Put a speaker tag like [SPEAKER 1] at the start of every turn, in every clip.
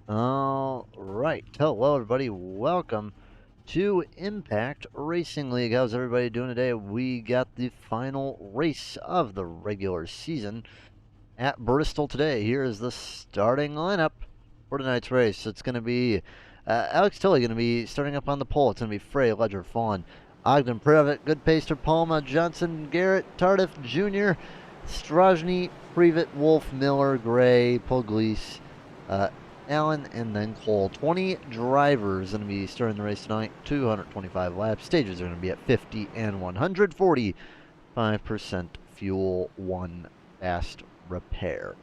[SPEAKER 1] All right. Hello, everybody. Welcome to Impact Racing League. How's everybody doing today? We got the final race of the regular season at Bristol today. Here is the starting lineup for tonight's race. It's going to be Alex Tilley going to be starting up on the pole. It's going to be Frey, Ledger, Fawn, Ogden, Previtt, Goodpaster, Palma, Johnson, Garrett, Tardif Jr., Strajny, Previtt, Wolf, Miller, Gray, Pugliese, Allen, and then Cole. 20 drivers going to be starting the race tonight. 225 laps. Stages are going to be at 50 and 145% fuel, 1 fast repair.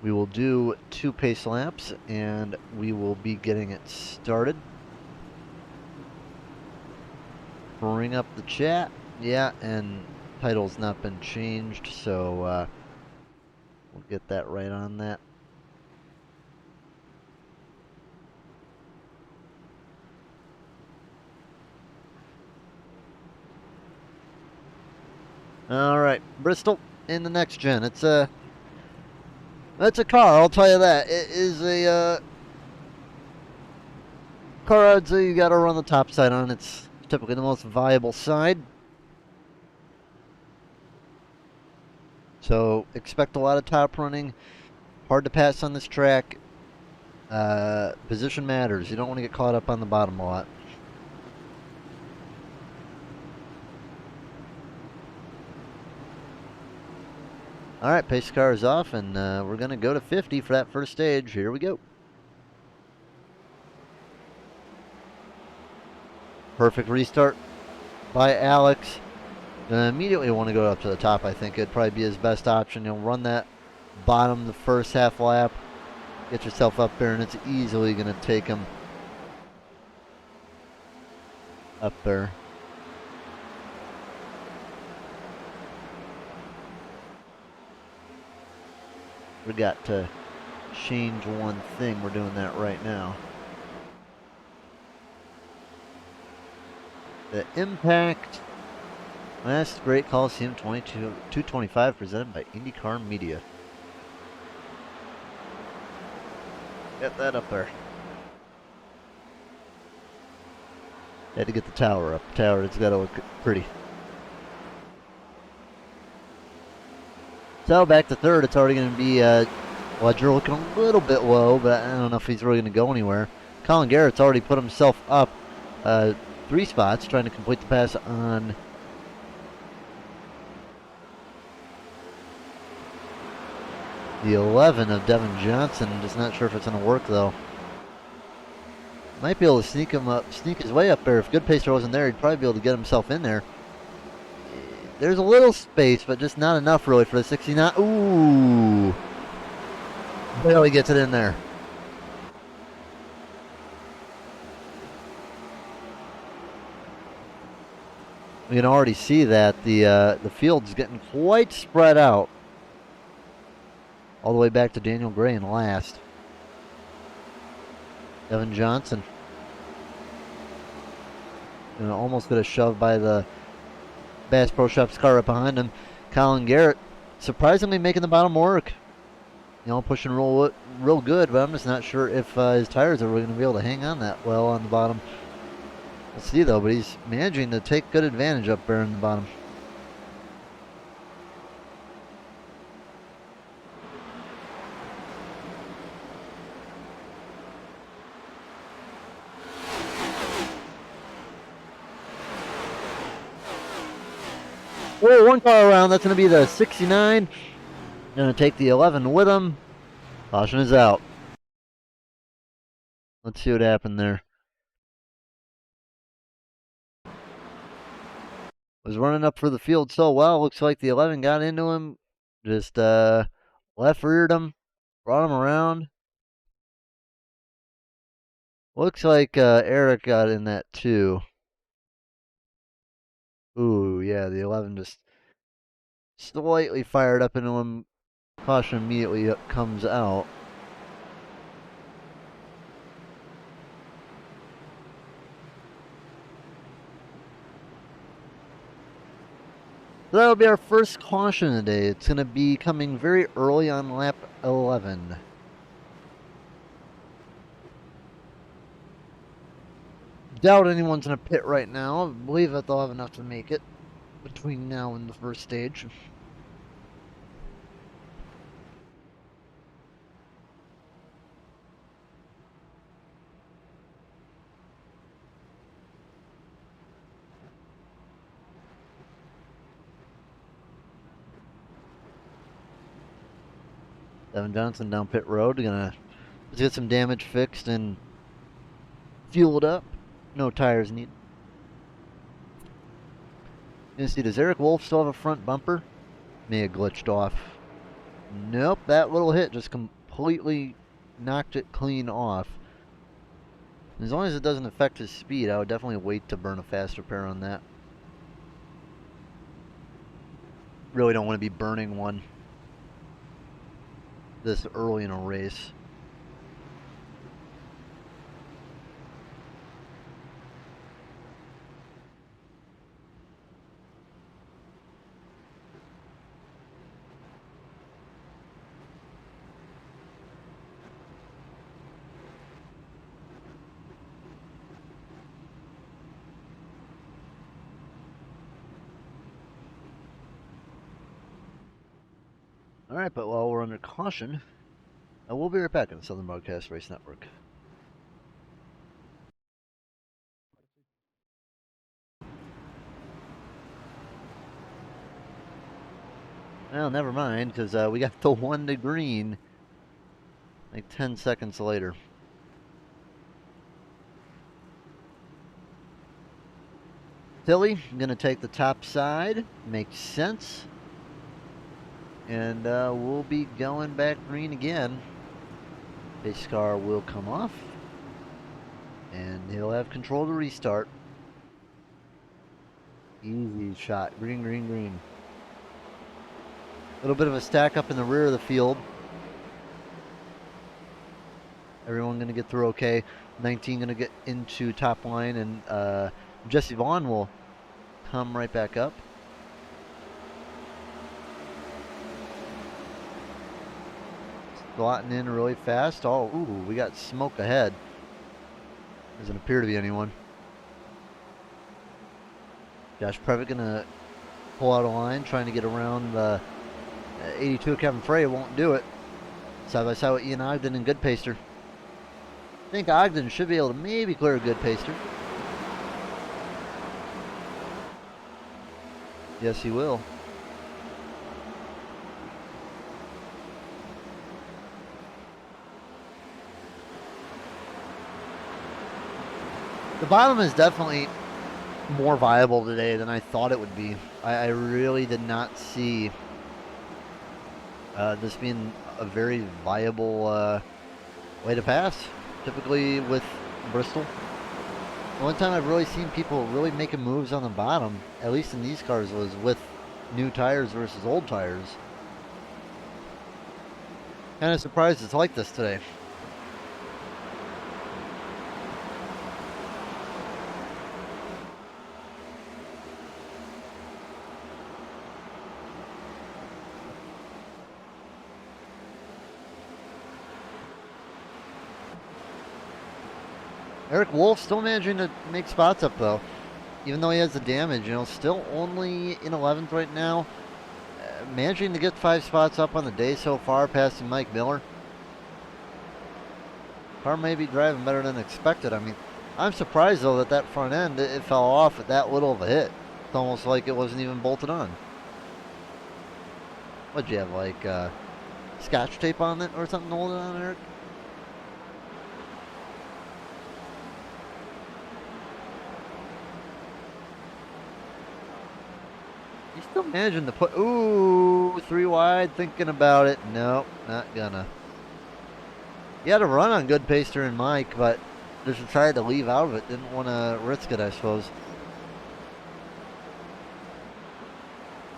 [SPEAKER 1] We will do 2 pace laps and we will be getting it started. Bring up the chat. Yeah, and title's not been changed, so we'll get that right on that. All right, Bristol in the next gen. It's a car, I'll tell you that. It is a car I'd say you got to run the top side on. It's typically the most viable side. So expect a lot of top running. Hard to pass on this track. Position matters. You don't want to get caught up on the bottom a lot. All right, pace car is off, and we're going to go to 50 for that first stage. Here we go. Perfect restart by Alex. Gonna immediately want to go up to the top. I think it'd probably be his best option. You'll run that bottom the first half lap, get yourself up there, and it's easily gonna take him up there. We got to change one thing. We're doing that right now. The Impact Last Great Coliseum 225 presented by IndyCar Media. Get that up there. Had to get the tower up. The tower has got to look pretty. So back to third. It's already going to be Ledger looking a little bit low, but I don't know if he's really going to go anywhere. Colin Garrett's already put himself up 3 spots, trying to complete the pass on the 11 of Devin Johnson. Just not sure if it's going to work though. Might be able to sneak his way up there. If Goodpaster wasn't there, he'd probably be able to get himself in there. There's a little space, but just not enough really for the 69. Ooh, barely gets it in there. We can already see that the field's getting quite spread out, all the way back to Daniel Gray in last. Devin Johnson almost got shoved by the Bass Pro Shops car up behind him. Colin Garrett surprisingly making the bottom work. Pushing real good, but I'm just not sure if his tires are really going to be able to hang on that well on the bottom. Let's see though, but he's managing to take good advantage up there in the bottom. Oh, 1 car around. That's going to be the 69. Going to take the 11 with him. Caution is out. Let's see what happened there. Was running up for the field so well. Looks like the 11 got into him. Just left reared him. Brought him around. Looks like Eric got in that too. Ooh, yeah, the 11 just slightly fired up into him. Caution immediately comes out. So that'll be our first caution today. It's going to be coming very early on lap 11. Doubt anyone's in a pit right now. I believe that they'll have enough to make it between now and the first stage. Evan Johnson down pit road. Gonna get some damage fixed and fueled up. No tires needed. You see, does Eric Wolf still have a front bumper? May have glitched off. Nope, that little hit just completely knocked it clean off. As long as it doesn't affect his speed, I would definitely wait to burn a fast repair on that. Really don't want to be burning one this early in a race. Alright, but while we're under caution, I will be right back on the Southern Broadcast Race Network. Well, never mind, because we got the 1 to green like 10 seconds later. Tilly, I'm going to take the top side. Makes sense. And we'll be going back green again. Pace car will come off. And he'll have control to restart. Easy shot. Green, green, green. A little bit of a stack up in the rear of the field. Everyone going to get through okay. 19 going to get into top line, and Jesse Vaughn will come right back up. Slotting in really fast. Oh, ooh, we got smoke ahead. Doesn't appear to be anyone. Josh Previtt going to pull out a line, trying to get around the 82 Kevin Frey. Won't do it. Side by side with Ian Ogden and Good Pacer. I think Ogden should be able to maybe clear a Good Pacer. Yes, he will. The bottom is definitely more viable today than I thought it would be. I really did not see this being a very viable way to pass. Typically with Bristol, the one time I've really seen people really making moves on the bottom, at least in these cars, was with new tires versus old tires. Kind of surprised it's like this today. Eric Wolf still managing to make spots up though, even though he has the damage. You know, still only in 11th right now, managing to get 5 spots up on the day so far, passing Mike Miller. Car may be driving better than expected. I mean, I'm surprised though that that front end it fell off at that little of a hit. It's almost like it wasn't even bolted on. What'd you have, like scotch tape on it or something to hold it on, Eric? He's still managing to put, ooh, 3 wide, thinking about it. Nope, not gonna. He had a run on Good Pacer and Mike, but just decided to leave out of it. Didn't want to risk it, I suppose.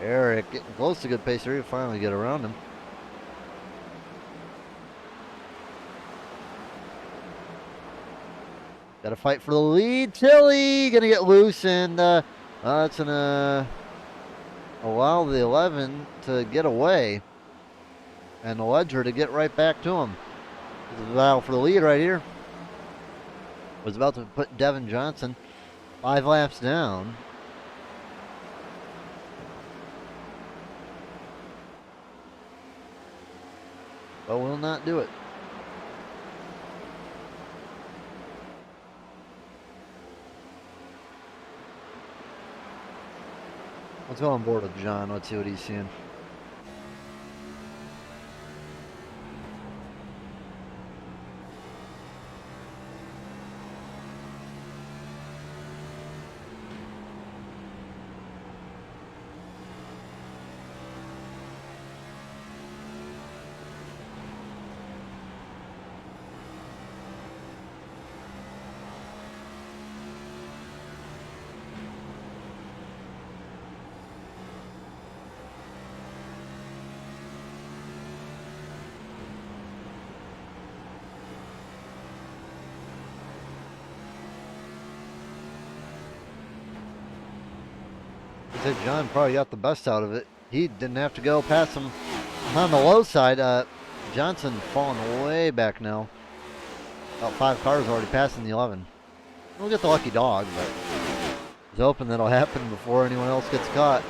[SPEAKER 1] Eric getting close to Good Pacer. He'll finally get around him. Got to fight for the lead. Tilly gonna get loose, and that's an allow the 11 to get away and the Ledger to get right back to him. This is a battle for the lead right here. Was about to put Devin Johnson 5 laps down. But will not do it. Let's go on board with John. Let's see what he's seeing. I think John probably got the best out of it. He didn't have to go past him on the low side. Johnson falling way back now. About 5 cars already passing the 11. We'll get the lucky dog, but it's hoping that'll happen before anyone else gets caught.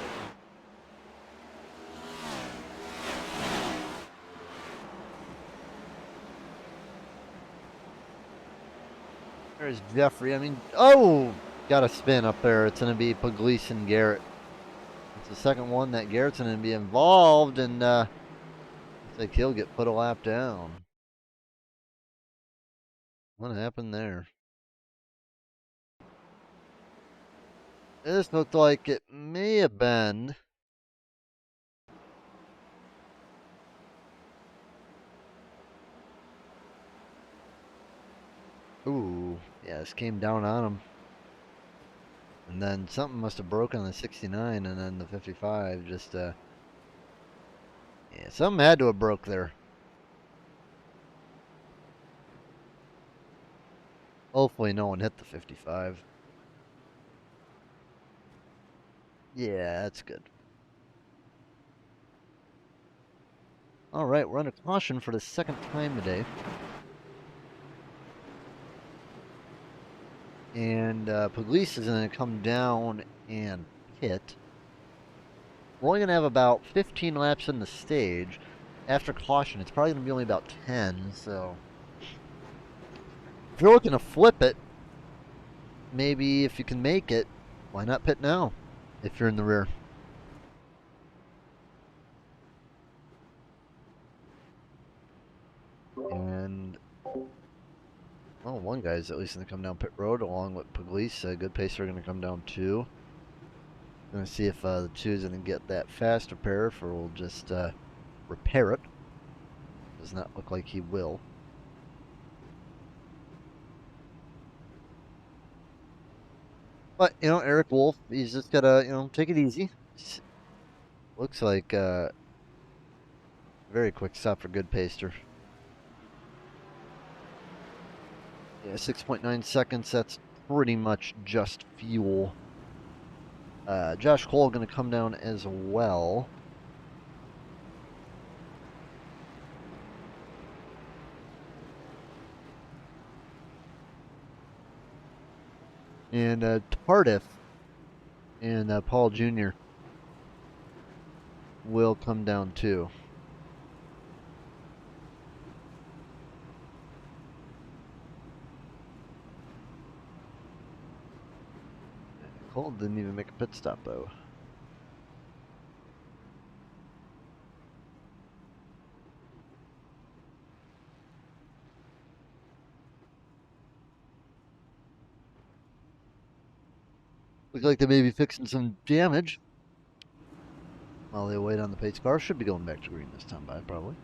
[SPEAKER 1] There's Jeffrey. I mean, oh, got a spin up there. It's going to be Pugliese and Garrett. It's the second one that Garrett's going to be involved, and looks like he'll get put a lap down. What happened there? This looked like it may have been. Ooh, yeah, this came down on him. And then something must have broken on the 69, and then the 55 just, yeah, something had to have broke there. Hopefully no one hit the 55. Yeah, that's good. All right, we're under caution for the second time today. And Pugliese is going to come down and pit. We're only going to have about 15 laps in the stage. After caution, it's probably going to be only about 10, so if you're looking to flip it, maybe if you can make it, why not pit now if you're in the rear? And, well, one guy's at least going to come down pit road along with Pugliese. A good pacer going to come down too. Going to see if the two is going to get that fast repair, or we'll just repair it. Does not look like he will. But, you know, Eric Wolf, he's just got to, you know, take it easy. Looks like very quick stop for good pacer. Yeah, 6.9 seconds. That's pretty much just fuel. Josh Cole going to come down as well. And Tardif and Paul Jr. will come down too. Cole didn't even make a pit stop though. Looks like they may be fixing some damage while they wait on the pace car. Should be going back to green this time by probably.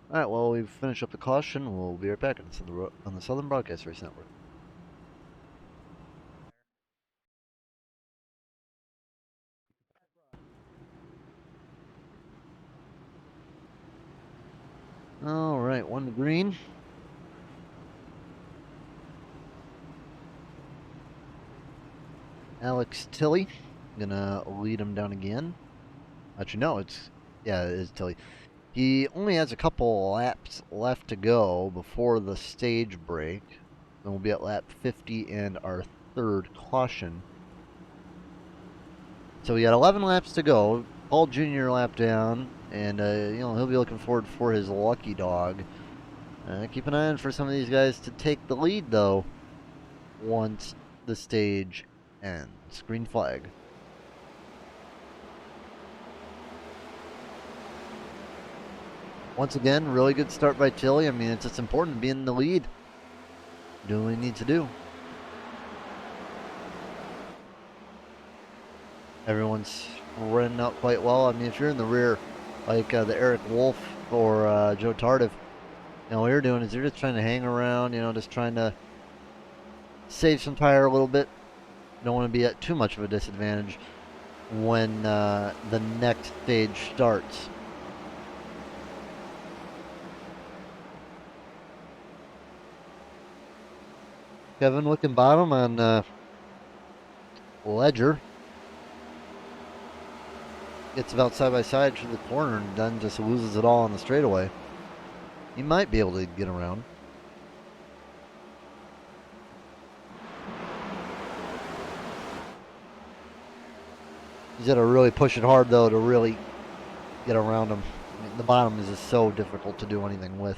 [SPEAKER 1] All right, well, we've finished up the caution. We'll be right back on the Southern Broadcast Race Network. All right, one to green. Alex Tilley, gonna lead him down again. Actually, no, yeah, it is Tilley. He only has a couple laps left to go before the stage break. Then we'll be at lap 50 and our third caution. So we got 11 laps to go. Paul Jr. lap down, and he'll be looking forward for his lucky dog. Keep an eye on for some of these guys to take the lead though. Once the stage ends, green flag. Once again, really good start by Tilly. I mean, it's just important to be in the lead. Do what we need to do. Everyone's running out quite well. I mean, if you're in the rear, like the Eric Wolf or Joe Tardif, what you're doing is you're just trying to hang around, just trying to save some tire a little bit. Don't want to be at too much of a disadvantage when the next stage starts. Kevin looking bottom on Ledger. Gets about side by side through the corner and then just loses it all on the straightaway. He might be able to get around. He's got to really push it hard, though, to really get around him. I mean, the bottom is just so difficult to do anything with.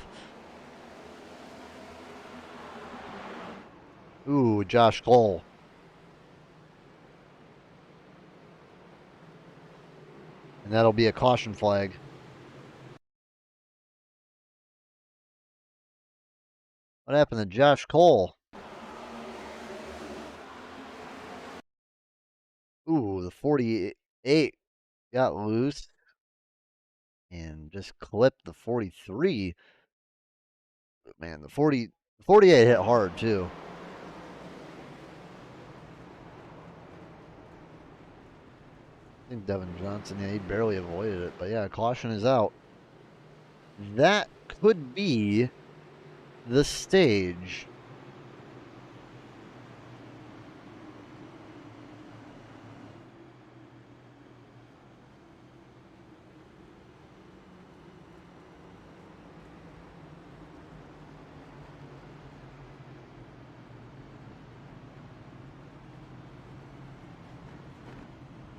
[SPEAKER 1] Ooh, Josh Cole. And that'll be a caution flag. What happened to Josh Cole? Ooh, the 48 got loose. And just clipped the 43. Man, the 48 hit hard, too. I think Devin Johnson, yeah, he barely avoided it. But yeah, caution is out. That could be the stage.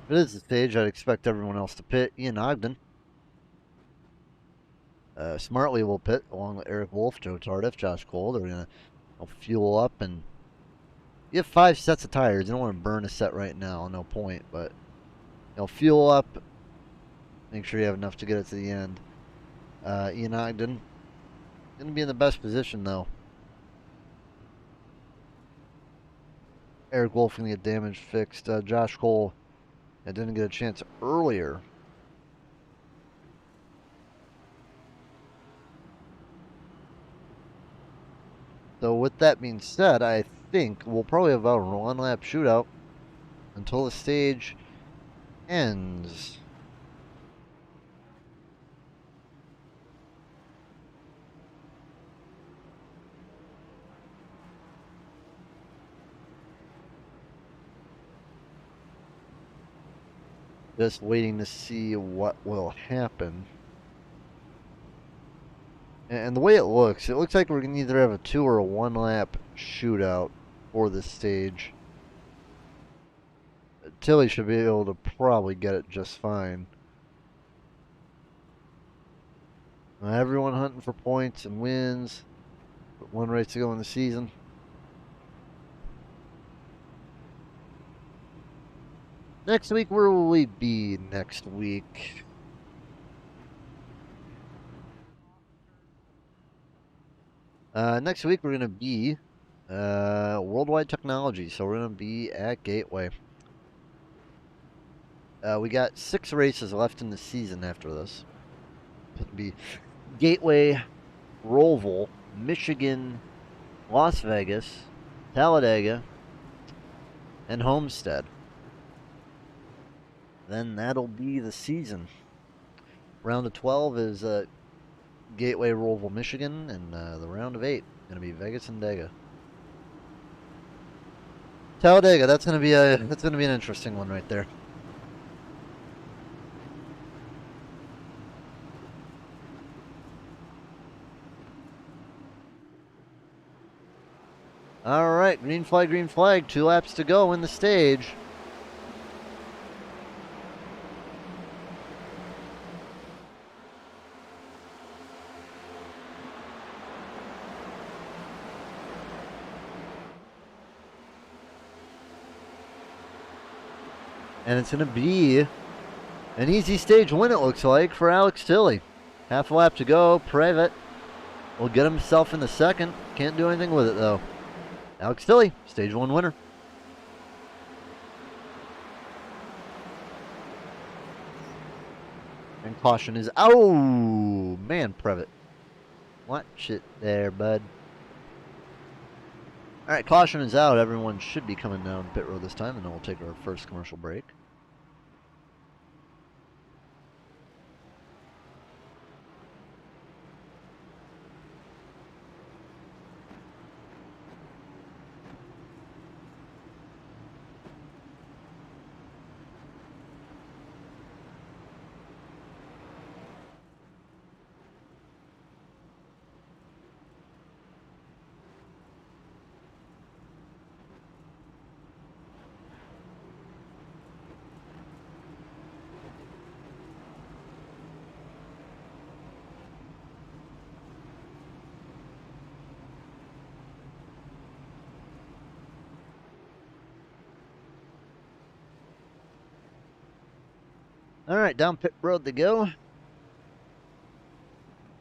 [SPEAKER 1] If it is the stage, I'd expect everyone else to pit. Ian Ogden. Smartly will pit along with Eric Wolf, Joe Tardif, Josh Cole. They're going to fuel up, and you have 5 sets of tires. You don't want to burn a set right now, no point, but fuel up. Make sure you have enough to get it to the end. Ian Ogden going to be in the best position, though. Eric Wolf going to get damage fixed. Josh Cole didn't get a chance earlier. So with that being said, I think we'll probably have a one-lap shootout until the stage ends. Just waiting to see what will happen. And the way it looks like we're going to either have a 2 or a 1-lap shootout for this stage. Tilly should be able to probably get it just fine. Everyone hunting for points and wins. But 1 race to go in the season. Next week, where will we be next week? Next week, we're going to be Worldwide Technology. So we're going to be at Gateway. We got 6 races left in the season after this. It'll be Gateway, Roval, Michigan, Las Vegas, Talladega, and Homestead. Then that'll be the season. Round of 12 is Gateway, Rollville, Michigan, and the round of 8 going to be Vegas and Dega. Talladega, that's going to be an interesting one right there. All right, green flag, green flag. 2 laps to go in the stage. And it's going to be an easy stage win, it looks like, for Alex Tilley. Half a lap to go. Previtt will get himself in the second. Can't do anything with it, though. Alex Tilley, stage 1 winner. And caution is... Oh, man, Previtt. Watch it there, bud. All right, caution is out. Everyone should be coming down pit road this time, and then we'll take our first commercial break. All right, down pit road to go.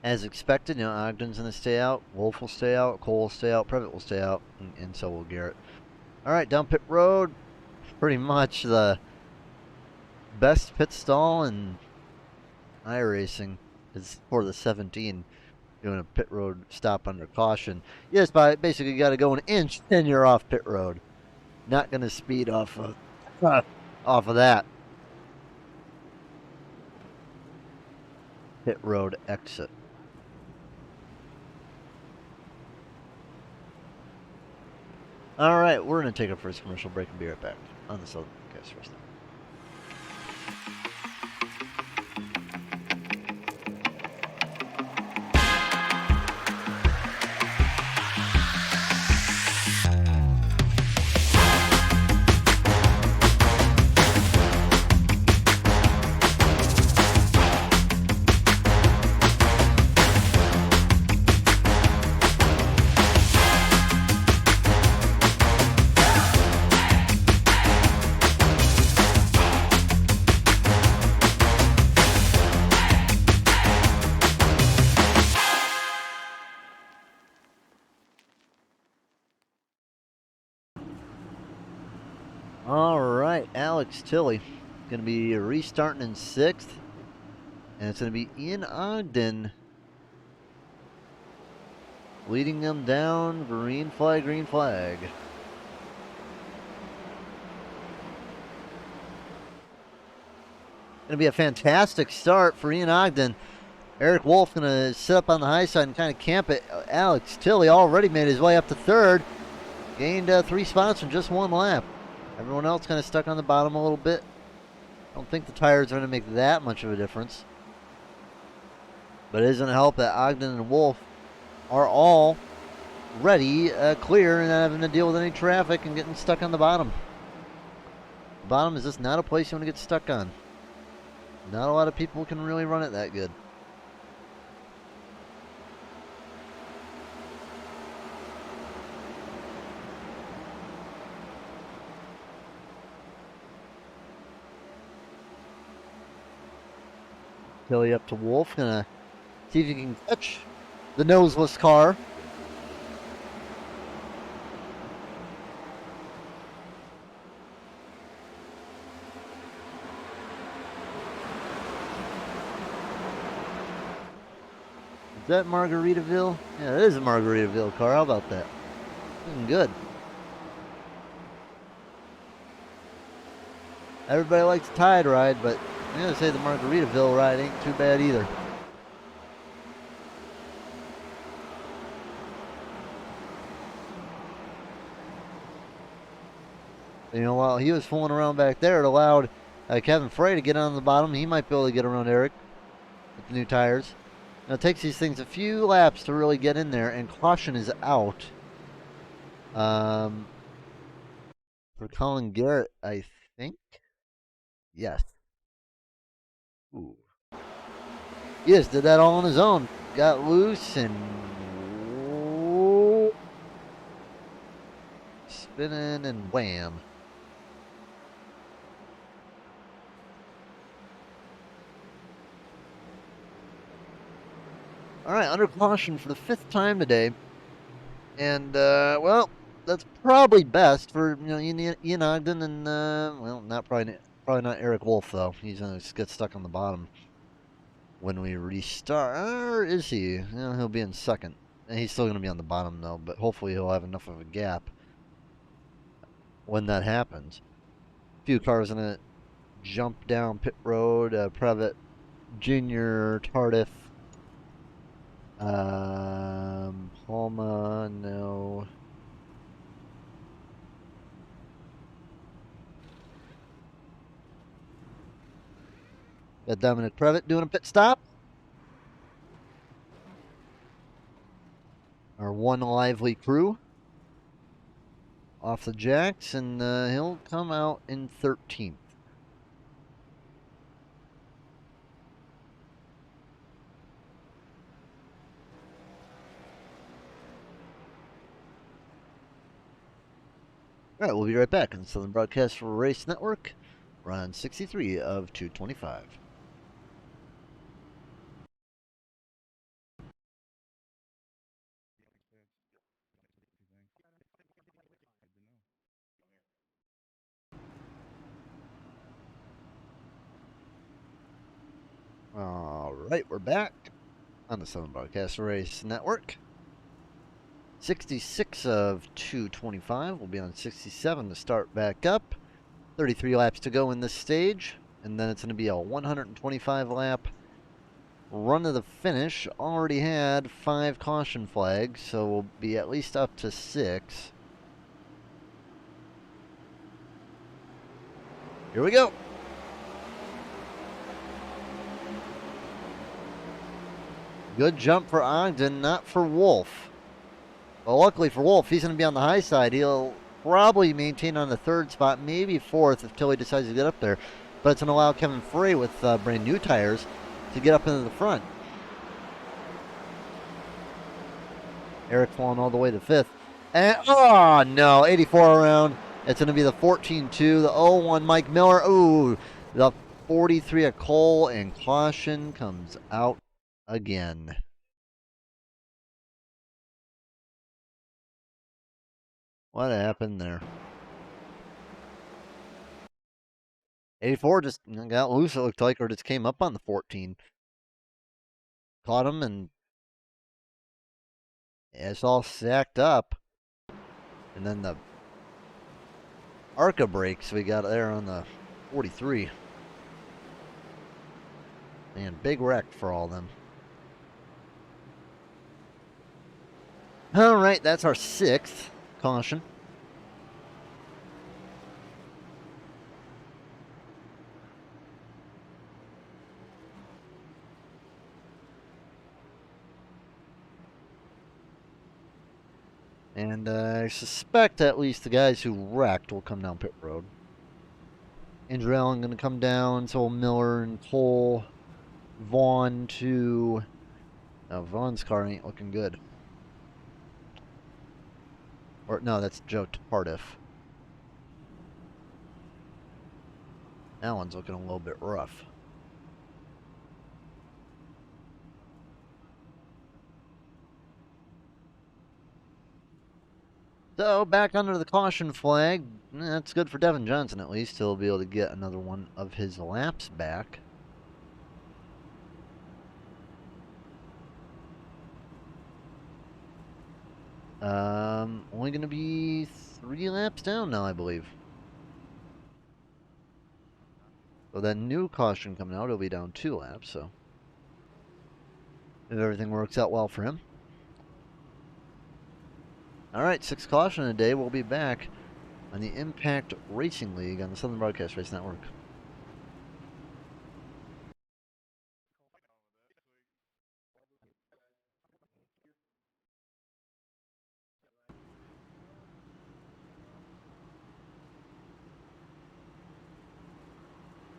[SPEAKER 1] As expected, you know, Ogden's going to stay out, Wolf will stay out, Cole will stay out, Previtt will stay out, and so will Garrett. All right, down pit road. Pretty much the best pit stall in iRacing is for the 17, doing a pit road stop under caution. Yes, basically you got to go an inch, then you're off pit road. Not going to speed off of that pit road exit. All right, we're going to take our first commercial break and be right back on the Southern Podcast Racing. All right, Alex Tilley going to be restarting in 6th, and it's going to be Ian Ogden leading them down. Green flag, green flag. Going to be a fantastic start for Ian Ogden. Eric Wolf going to sit up on the high side and kind of camp it. Alex Tilley already made his way up to 3rd. Gained 3 spots in just 1 lap. Everyone else kind of stuck on the bottom a little bit. I don't think the tires are going to make that much of a difference. But it isn't going to help that Ogden and Wolf are all ready, clear, and not having to deal with any traffic and getting stuck on the bottom. The bottom is just not a place you want to get stuck on. Not a lot of people can really run it that good. Tilley up to Wolf. Gonna see if he can catch the noseless car. Is that Margaritaville? Yeah, it is a Margaritaville car. How about that? Looking good. Everybody likes a Tide ride, but I'm going to say the Margaritaville ride ain't too bad either. You know, while he was fooling around back there, it allowed Kevin Frey to get on the bottom. He might be able to get around Eric with the new tires. Now, it takes these things a few laps to really get in there, and caution is out. For Colin Garrett, I think. Yes. Ooh. He just did that all on his own. Got loose and spinning and wham. All right, under caution for the 5th time today. And, well, that's probably best for, Ian Ogden and, well, probably not Eric Wolf, though. He's going to get stuck on the bottom when we restart. Or is he? He'll be in second. And he's still going to be on the bottom, though, but hopefully he'll have enough of a gap when that happens. A few cars going to jump down pit road. Previtt, Junior, Tardif, Palma, no. Got Dominic Previtt doing a pit stop. Our one lively crew off the jacks, and he'll come out in 13th. All right, we'll be right back on the Southern Broadcast Race Network. Round 63 of 225. All right, we're back on the Southern Broadcast Race Network. 66 of 225. We'll be on 67 to start back up. 33 laps to go in this stage, and then it's going to be a 125 lap run to the finish. Already had 5 caution flags, so we'll be at least up to 6. Here we go. Good jump for Ogden, not for Wolf. Well, luckily for Wolf, he's going to be on the high side. He'll probably maintain on the 3rd spot, maybe 4th until he decides to get up there. But it's going to allow Kevin Frey with brand new tires to get up into the front. Eric falling all the way to 5th. And, oh, no, 84 around. It's going to be the 14-2, the 0-1 Mike Miller. Ooh, the 43 of Cole, and caution comes out again. What happened there? 84 just got loose, it looked like, or just came up on the 14. Caught him, and it's all sacked up. And then the ARCA brakes we got there on the 43. Man, big wreck for all of them. All right, that's our 6th caution. And I suspect at least the guys who wrecked will come down pit road. Andrew Allen going to come down, so Miller and Cole. Vaughn to... Now, Vaughn's car ain't looking good. Or, no, that's Joe Tardif. That one's looking a little bit rough. So, back under the caution flag. That's good for Devin Johnson, at least. He'll be able to get another one of his laps back. Only going to be 3 laps down now, I believe. So that new caution coming out, it'll be down 2 laps, so if everything works out well for him. All right, 6 caution a day. We'll be back on the Impact Racing League on the Southern Broadcast Race Network.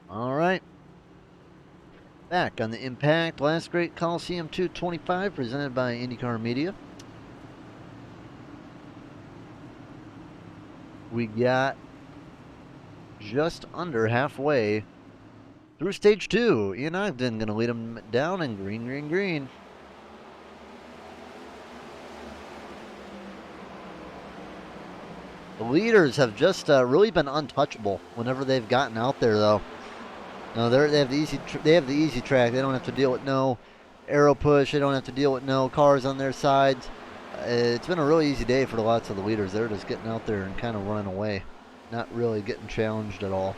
[SPEAKER 1] All right. Back on the Impact Last Great Coliseum 225 presented by IndyCar Media. We got just under halfway through stage 2. Ian Ogden going to lead them down in green, green, green. The leaders have just really been untouchable whenever they've gotten out there, though. No, they have the easy track. They don't have to deal with no arrow push. They don't have to deal with no cars on their sides. It's been a really easy day for lots of the leaders. They're just getting out there and kind of running away, not really getting challenged at all.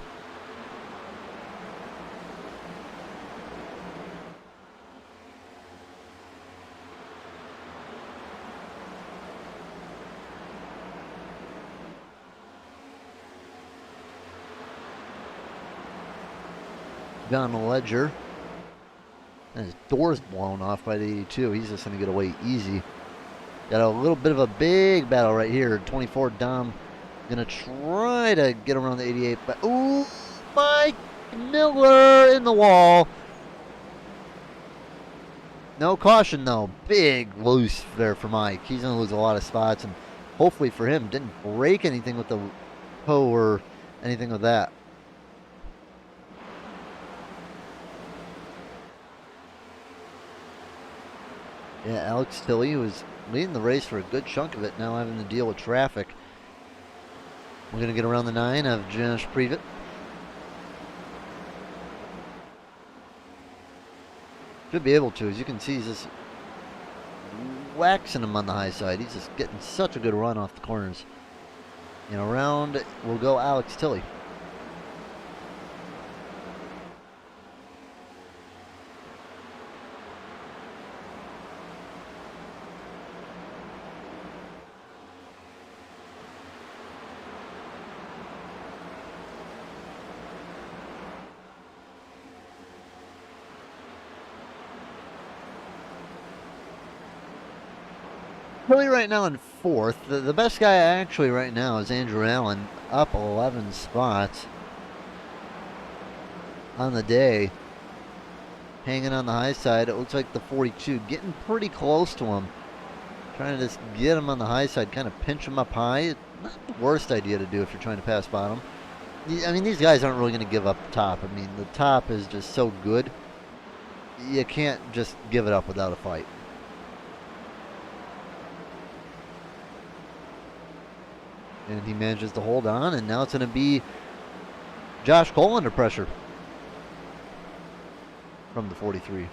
[SPEAKER 1] John Ledger. And his door's blown off by the 82. He's just going to get away easy. Got a little bit of a big battle right here. 24 Dom going to try to get around the 88. But, ooh, Mike Miller in the wall. No caution, though. Big loose there for Mike. He's going to lose a lot of spots. And hopefully for him, didn't break anything with the hoe or anything with that. Yeah, Alex Tilley was leading the race for a good chunk of it, now having to deal with traffic. We're going to get around the 9 of Josh Previtt. Should be able to. As you can see, he's just waxing him on the high side. He's just getting such a good run off the corners. And around will go Alex Tilley. Tilley right now in 4th. The best guy actually right now is Andrew Allen, up 11 spots on the day. Hanging on the high side. It looks like the 42 getting pretty close to him. Trying to just get him on the high side, kind of pinch him up high. Not the worst idea to do if you're trying to pass bottom. I mean, these guys aren't really going to give up the top. I mean, the top is just so good. You can't just give it up without a fight. And he manages to hold on, and now it's going to be Josh Cole under pressure from the 43.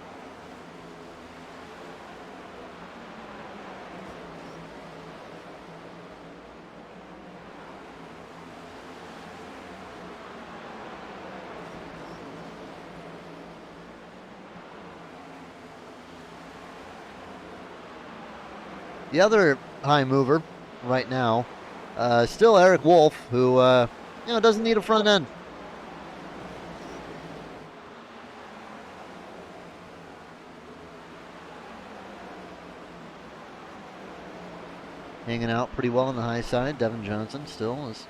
[SPEAKER 1] The other high mover right now, still Eric Wolf, who doesn't need a front end. Hanging out pretty well on the high side. Devin Johnson still is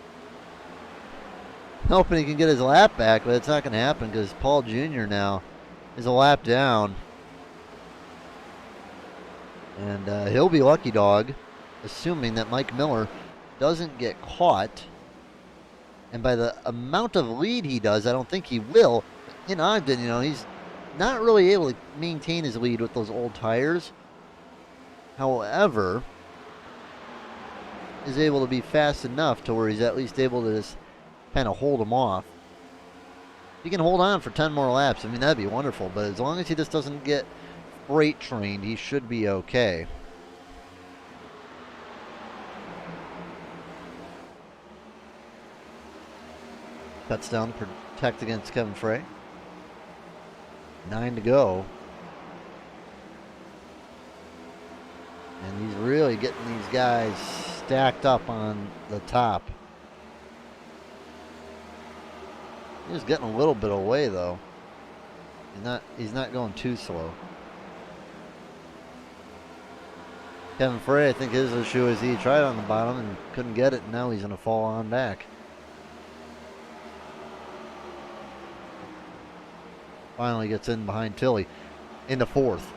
[SPEAKER 1] hoping he can get his lap back, but it's not going to happen because Paul Jr. now is a lap down. And he'll be lucky dog, assuming that Mike Miller doesn't get caught. And by the amount of lead he does, I don't think he will. In Ogden, he's not really able to maintain his lead with those old tires. However, is able to be fast enough to where he's at least able to just kind of hold him off. If he can hold on for 10 more laps, I mean, that'd be wonderful. But as long as he just doesn't get freight trained, he should be okay. Cuts down to protect against Kevin Frey. 9 to go. And he's really getting these guys stacked up on the top. He's getting a little bit away though. He's not going too slow. Kevin Frey, I think his issue is he tried on the bottom and couldn't get it, and now he's going to fall on back. Finally gets in behind Tilly in the fourth.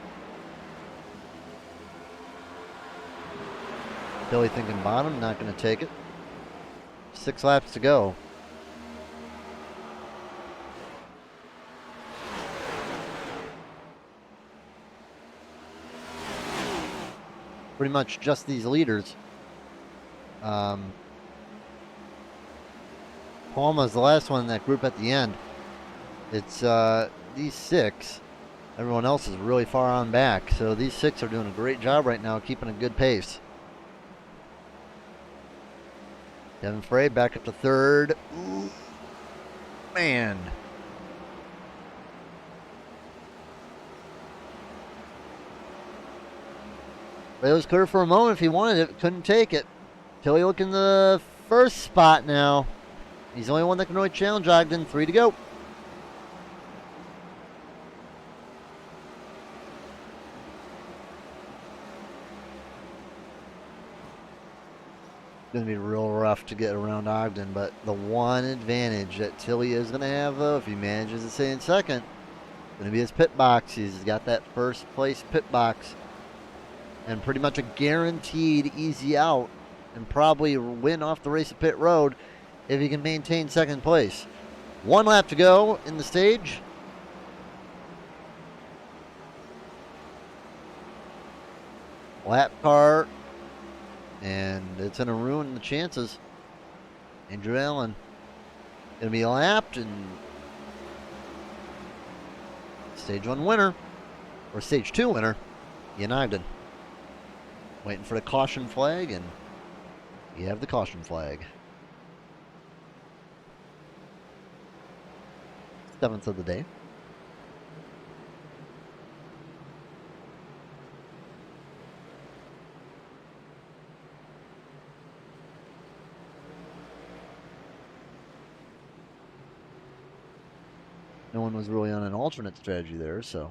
[SPEAKER 1] Tilly thinking bottom, not going to take it. 6 laps to go. Pretty much just these leaders. Palma's the last one in that group at the end. It's these 6. Everyone else is really far on back. So these 6 are doing a great job right now, keeping a good pace. Kevin Frey back up to 3rd. Ooh, man. It was clear for a moment if he wanted it, couldn't take it. Tilly looking the first spot now. He's the only one that can really challenge Ogden. 3 to go. Going to be real rough to get around Ogden, but the one advantage that Tilly is going to have, though, if he manages to stay in second, going to be his pit box. He's got that first place pit box and pretty much a guaranteed easy out and probably win off the race at pit road if he can maintain second place. 1 lap to go in the stage. Lap car, and it's going to ruin the chances. Andrew Allen going to be lapped, and stage 1 winner, or stage 2 winner, Ian Ogden. Waiting for the caution flag, and you have the caution flag. 7th of the day. No one was really on an alternate strategy there, so.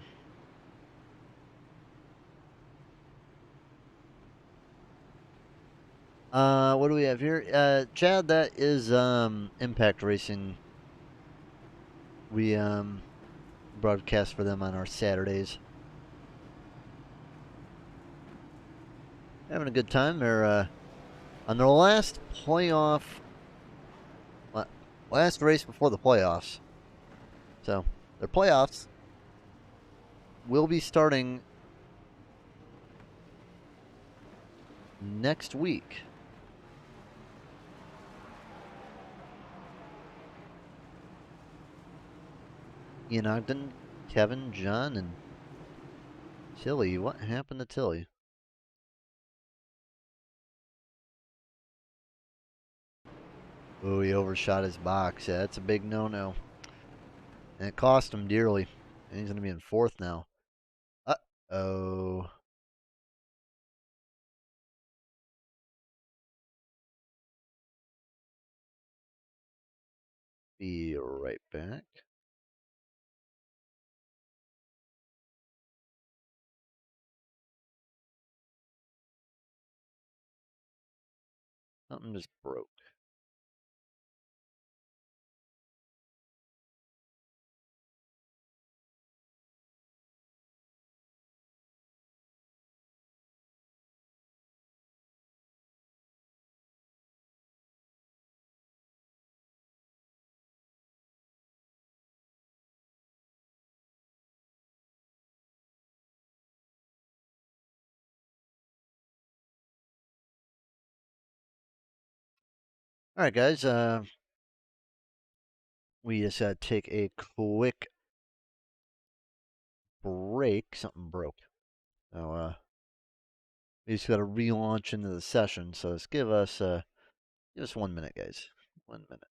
[SPEAKER 1] What do we have here? Chad, that is Impact Racing. We broadcast for them on our Saturdays. Having a good time. They're on their last playoff, last race before the playoffs. So their playoffs will be starting next week. Ian Ogden, Kevin, John, and Tilly. What happened to Tilly? Oh, he overshot his box. Yeah, that's a big no-no. And it cost him dearly. And he's going to be in 4th now. Uh-oh. Be right back. Something just broke. All right, guys. We just take a quick break. Something broke. So, we just got to relaunch into the session. So just give us 1 minute, guys. 1 minute.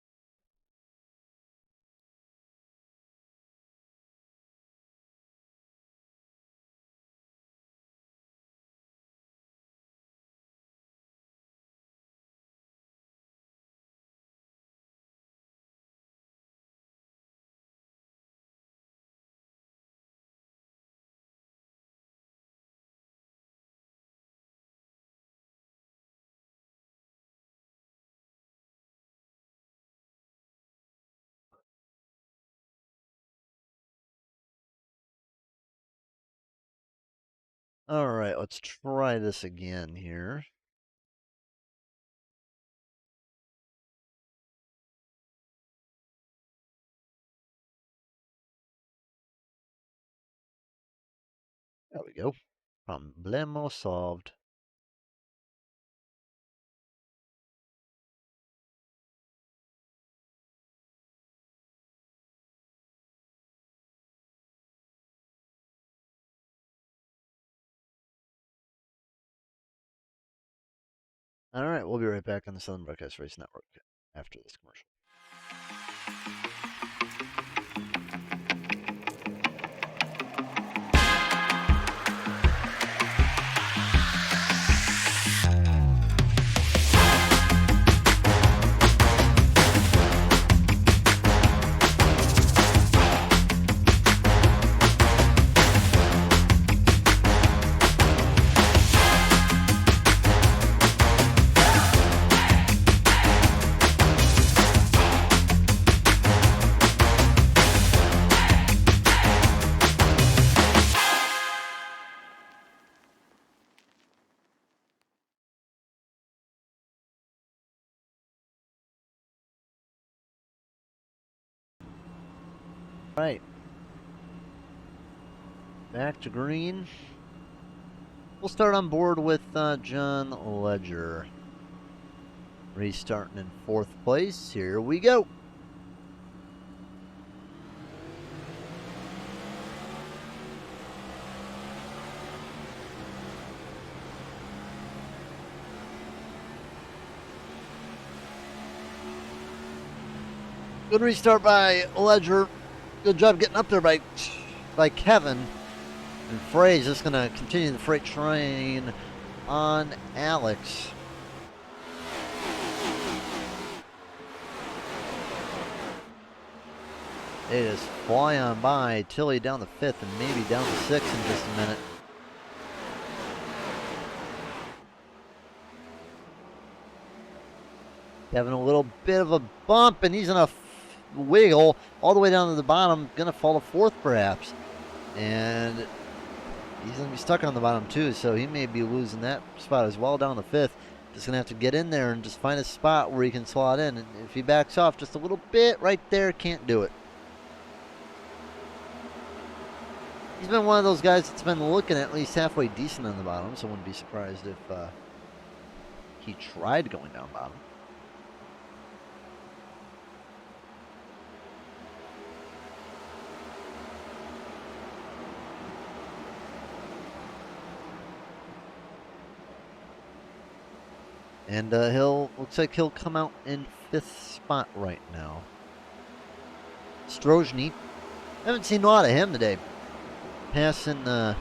[SPEAKER 1] All right, let's try this again here. There we go. Problemo solved. All right, we'll be right back on the Southern Broadcast Race Network after this commercial. All right, back to green. We'll start on board with John Ledger. Restarting in 4th place. Here we go. Good restart by Ledger. Good job getting up there by Kevin. And Frey's just going to continue the freight train on Alex. They just fly on by. Tilly down the 5th and maybe down the 6th in just a minute. Having a little bit of a bump, and he's going to wiggle all the way down to the bottom. Going to fall to 4th perhaps. And he's going to be stuck on the bottom too, so he may be losing that spot as well down the 5th. Just going to have to get in there and just find a spot where he can slot in. And if he backs off just a little bit right there, can't do it. He's been one of those guys that's been looking at least halfway decent on the bottom, so I wouldn't be surprised if he tried going down bottom. And looks like he'll come out in 5th spot right now. Strojny, haven't seen a lot of him today. Passing the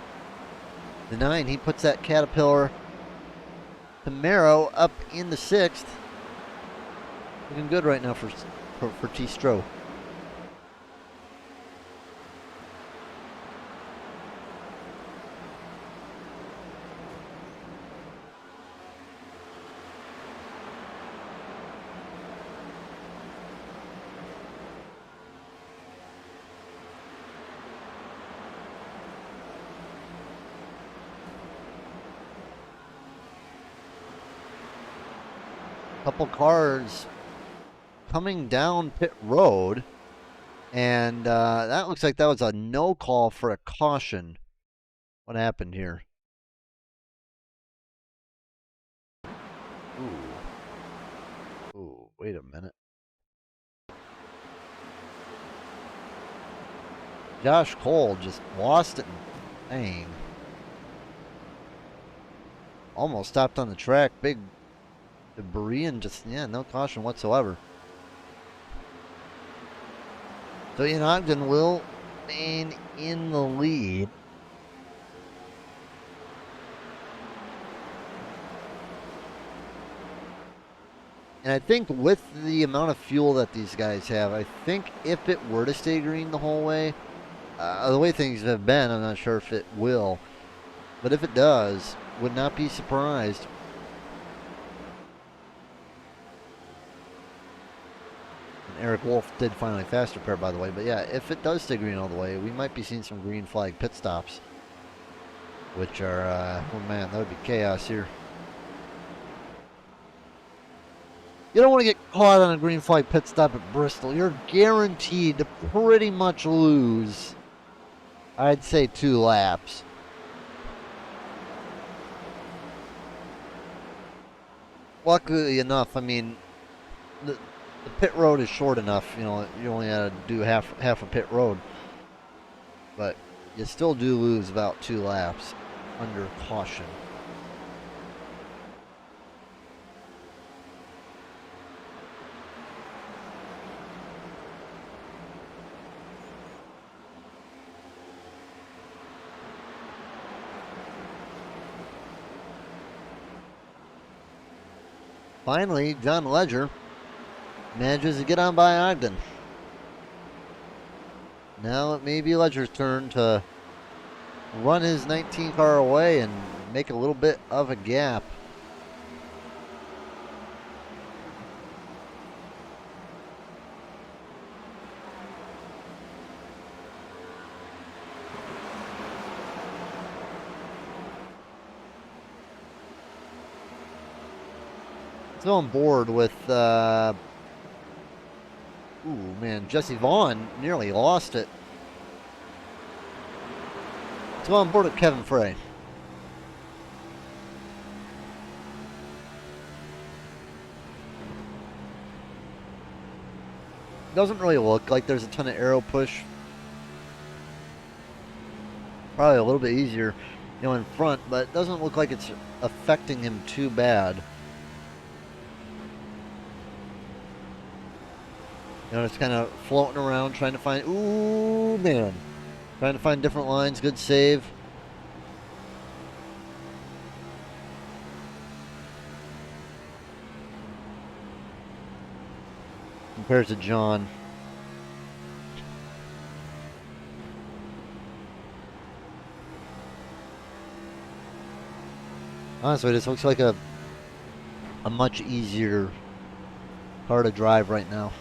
[SPEAKER 1] 9, he puts that Caterpillar Camaro up in the 6th. Looking good right now for T. Stroh. Couple cars coming down pit road, and that looks like that was a no call for a caution. What happened here? Ooh, wait a minute. Josh Cole just lost it. Dang. Almost stopped on the track. Big debris and just, yeah, no caution whatsoever. So Ian Ogden will remain in the lead. And I think with the amount of fuel that these guys have, I think if it were to stay green the whole way, the way things have been, I'm not sure if it will. But if it does, would not be surprised. And Eric Wolf did finally fast repair, by the way. But yeah, if it does stay green all the way, we might be seeing some green flag pit stops. which are, oh man, that would be chaos here. You don't want to get caught on a green flag pit stop at Bristol. You're guaranteed to pretty much lose, I'd say, 2 laps. Luckily enough, I mean, the pit road is short enough. You know, you only got to do half a pit road, but you still do lose about 2 laps under caution. Finally, John Ledger manages to get on by Ogden. Now it may be Ledger's turn to run his 19 car away and make a little bit of a gap. Still on board with, ooh man, Jesse Vaughn nearly lost it. Still on board with Kevin Frey. Doesn't really look like there's a ton of aero push. Probably a little bit easier, you know, in front, but it doesn't look like it's affecting him too bad. You know, just kind of floating around, trying to find, ooh, man. Trying to find different lines, good save. Compared to John. Honestly, this looks like a much easier car to drive right now.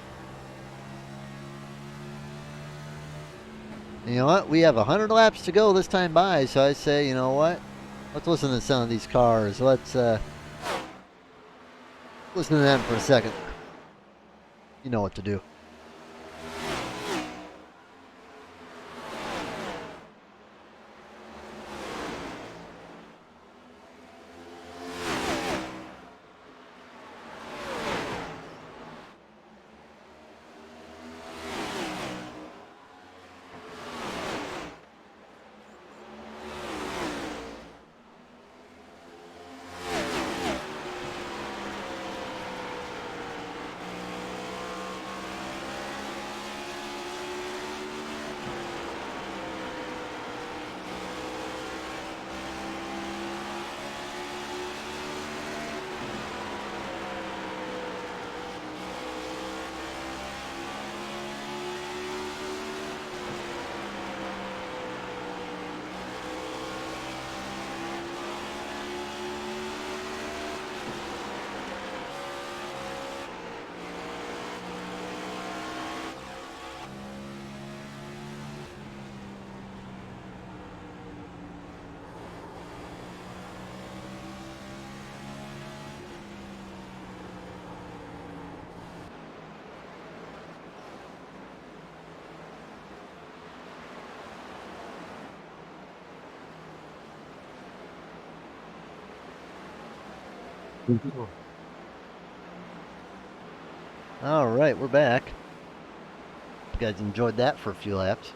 [SPEAKER 1] You know what? We have 100 laps to go this time by, so I say, you know what? Let's listen to some of these cars. Let's listen to them for a second. You know what to do. All right, we're back. You guys enjoyed that for a few laps.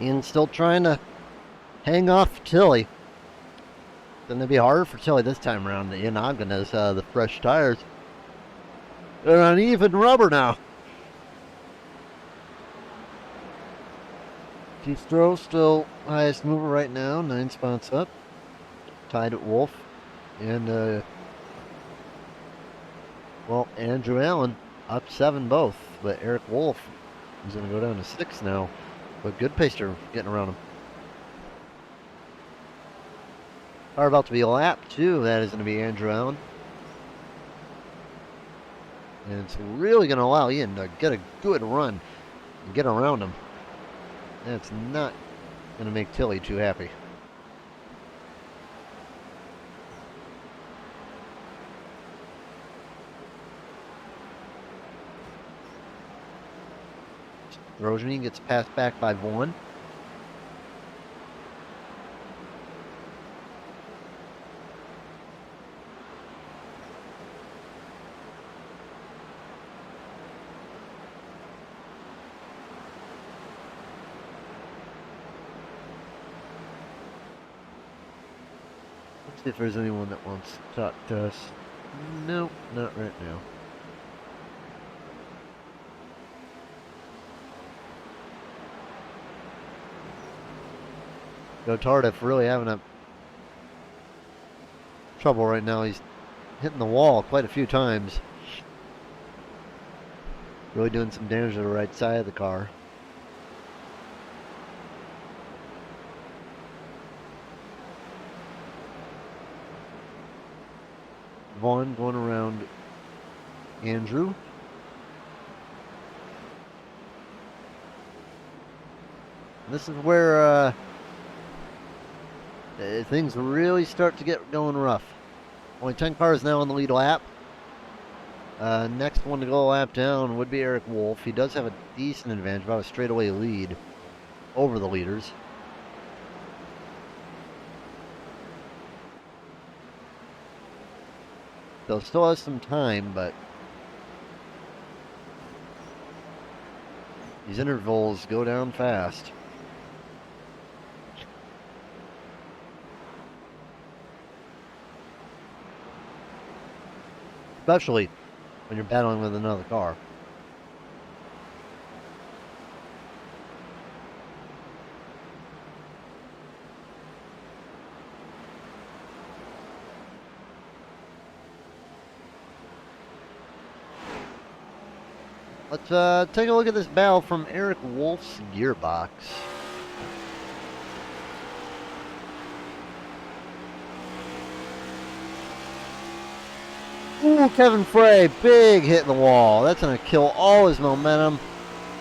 [SPEAKER 1] Ian's still trying to hang off Tilly. It's going to be harder for Tilly this time around. Ian Ogden has the fresh tires. They're on even rubber now. Keith Stroh still highest mover right now, 9 spots up. Tied at Wolf. And, well, Andrew Allen up 7 both. But Eric Wolf is going to go down to 6 now. But good pacer getting around him. Are about to be a lap 2. That is going to be Andrew Allen. And it's really going to allow Ian to get a good run and get around him. That's not Gonna make Tilly too happy. Rojani gets passed back by Vaughn. Let's see if there's anyone that wants to talk to us. Nope, not right now. Go Tardif really having a trouble right now. He's hitting the wall quite a few times. Really doing some damage to the right side of the car. Vaughn going around Andrew. This is where things really start to get going rough. Only 10 cars now on the lead lap. Next one to go a lap down would be Eric Wolf. He does have a decent advantage, about a straightaway lead over the leaders. They'll still have some time, but these intervals go down fast. Especially when you're battling with another car. Let's take a look at this battle from Eric Wolf's gearbox. Ooh, Kevin Frey, big hit in the wall. That's going to kill all his momentum.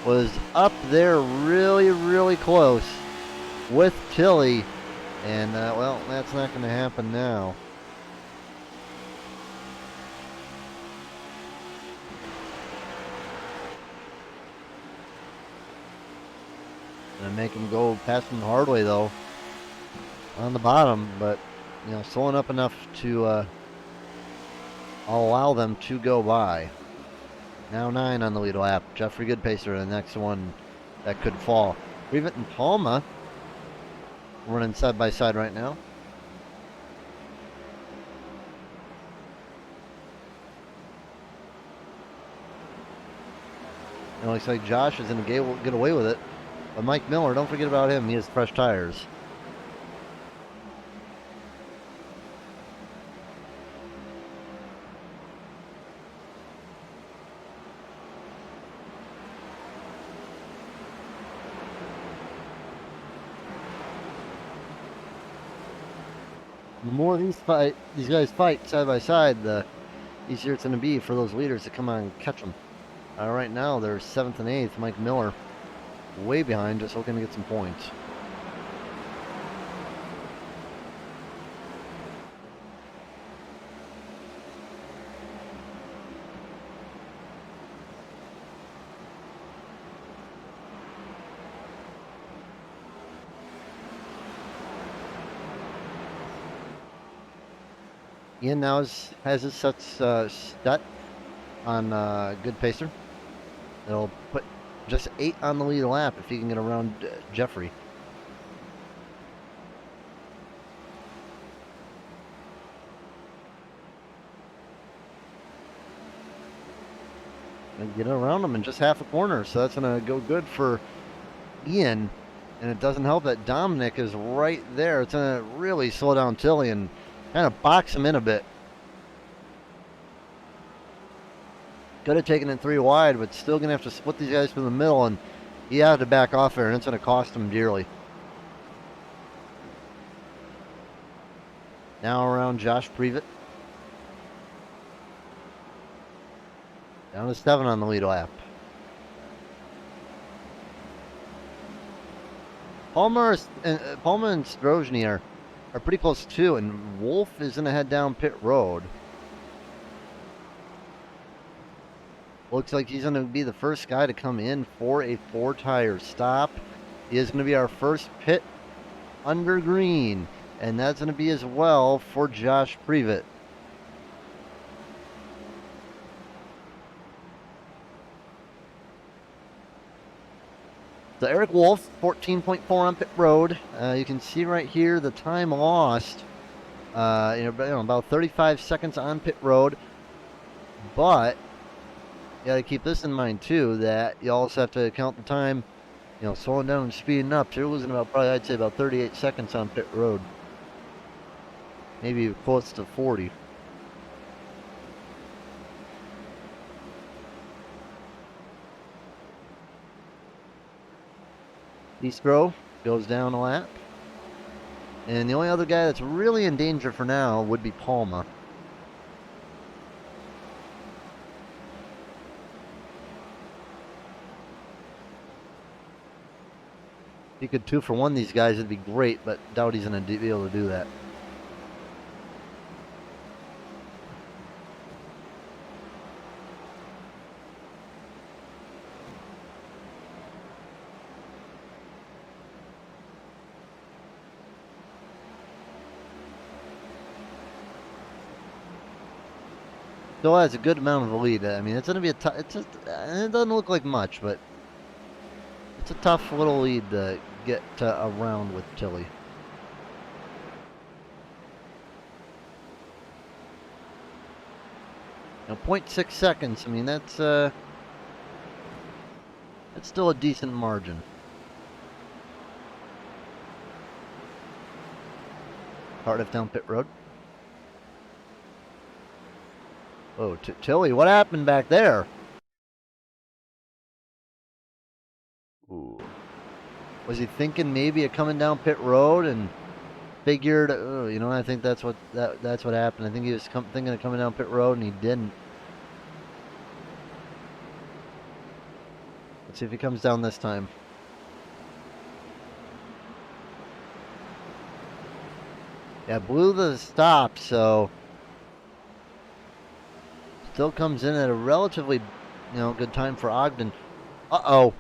[SPEAKER 1] Was up there really, really close with Tilly. And, well, that's not going to happen now. Gonna make him go past him the hard way, though, on the bottom. But, you know, slowing up enough to allow them to go by. Now 9 on the lead lap. Jeffrey Goodpacer, the next one that could fall. Revet and Palma running side by side right now. And it looks like Josh is going to get away with it. But Mike Miller, don't forget about him. He has fresh tires. The more these guys fight side by side, the easier it's going to be for those leaders to come on and catch them. Right now, they're 7th and 8th. Mike Miller way behind, just looking to get some points. Ian now has his sets set on Goodpacer. It'll put just 8 on the lead lap if he can get around Jeffrey. And get around him in just half a corner, so that's going to go good for Ian. And it doesn't help that Dominic is right there. It's going to really slow down Tilly and kind of box him in a bit. Could have taken it 3 wide, but still going to have to split these guys from the middle, and he had to back off there, and it's going to cost him dearly. Now around Josh Previtt. Down to 7 on the lead lap. Palmer and Strozny are pretty close too, and Wolf is going to head down pit road. Looks like he's going to be the first guy to come in for a 4-tire stop. He is going to be our first pit under green, and that's going to be as well for Josh Previtt. So Eric Wolf, 14.4 on pit road. You can see right here the time lost. About 35 seconds on pit road. But you got to keep this in mind too, that you also have to count the time, slowing down and speeding up. So you're losing I'd say about 38 seconds on pit road. Maybe close to 40. Eastbro goes down a lap. And the only other guy that's really in danger for now would be Palma. If he could 2 for 1 these guys, it'd be great, but doubt he's going to be able to do that. Still has a good amount of a lead. I mean, it's going to be it doesn't look like much, but it's a tough little lead to get around with Tilly. Now, 0.6 seconds. I mean, that's still a decent margin. Cardiff down pit road. Oh, Tilly, what happened back there? Ooh. Was he thinking maybe of coming down pit road and figured, I think that's what happened. I think he was thinking of coming down pit road and he didn't. Let's see if he comes down this time. Yeah, blew the stop, so still comes in at a relatively, good time for Ogden. Uh-oh.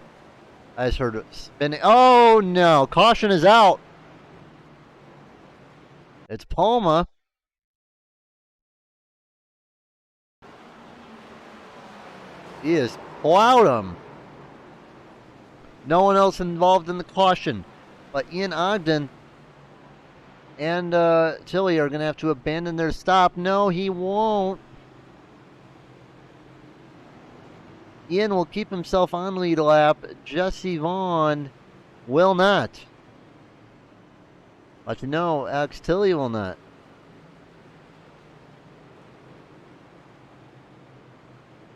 [SPEAKER 1] I just heard it spinning. Oh, no. Caution is out. It's Palma. He has plowed him. No one else involved in the caution. But Ian Ogden and Tilly are going to have to abandon their stop. No, he won't. Ian will keep himself on lead lap. Jesse Vaughn will not. But Alex Tilly will not.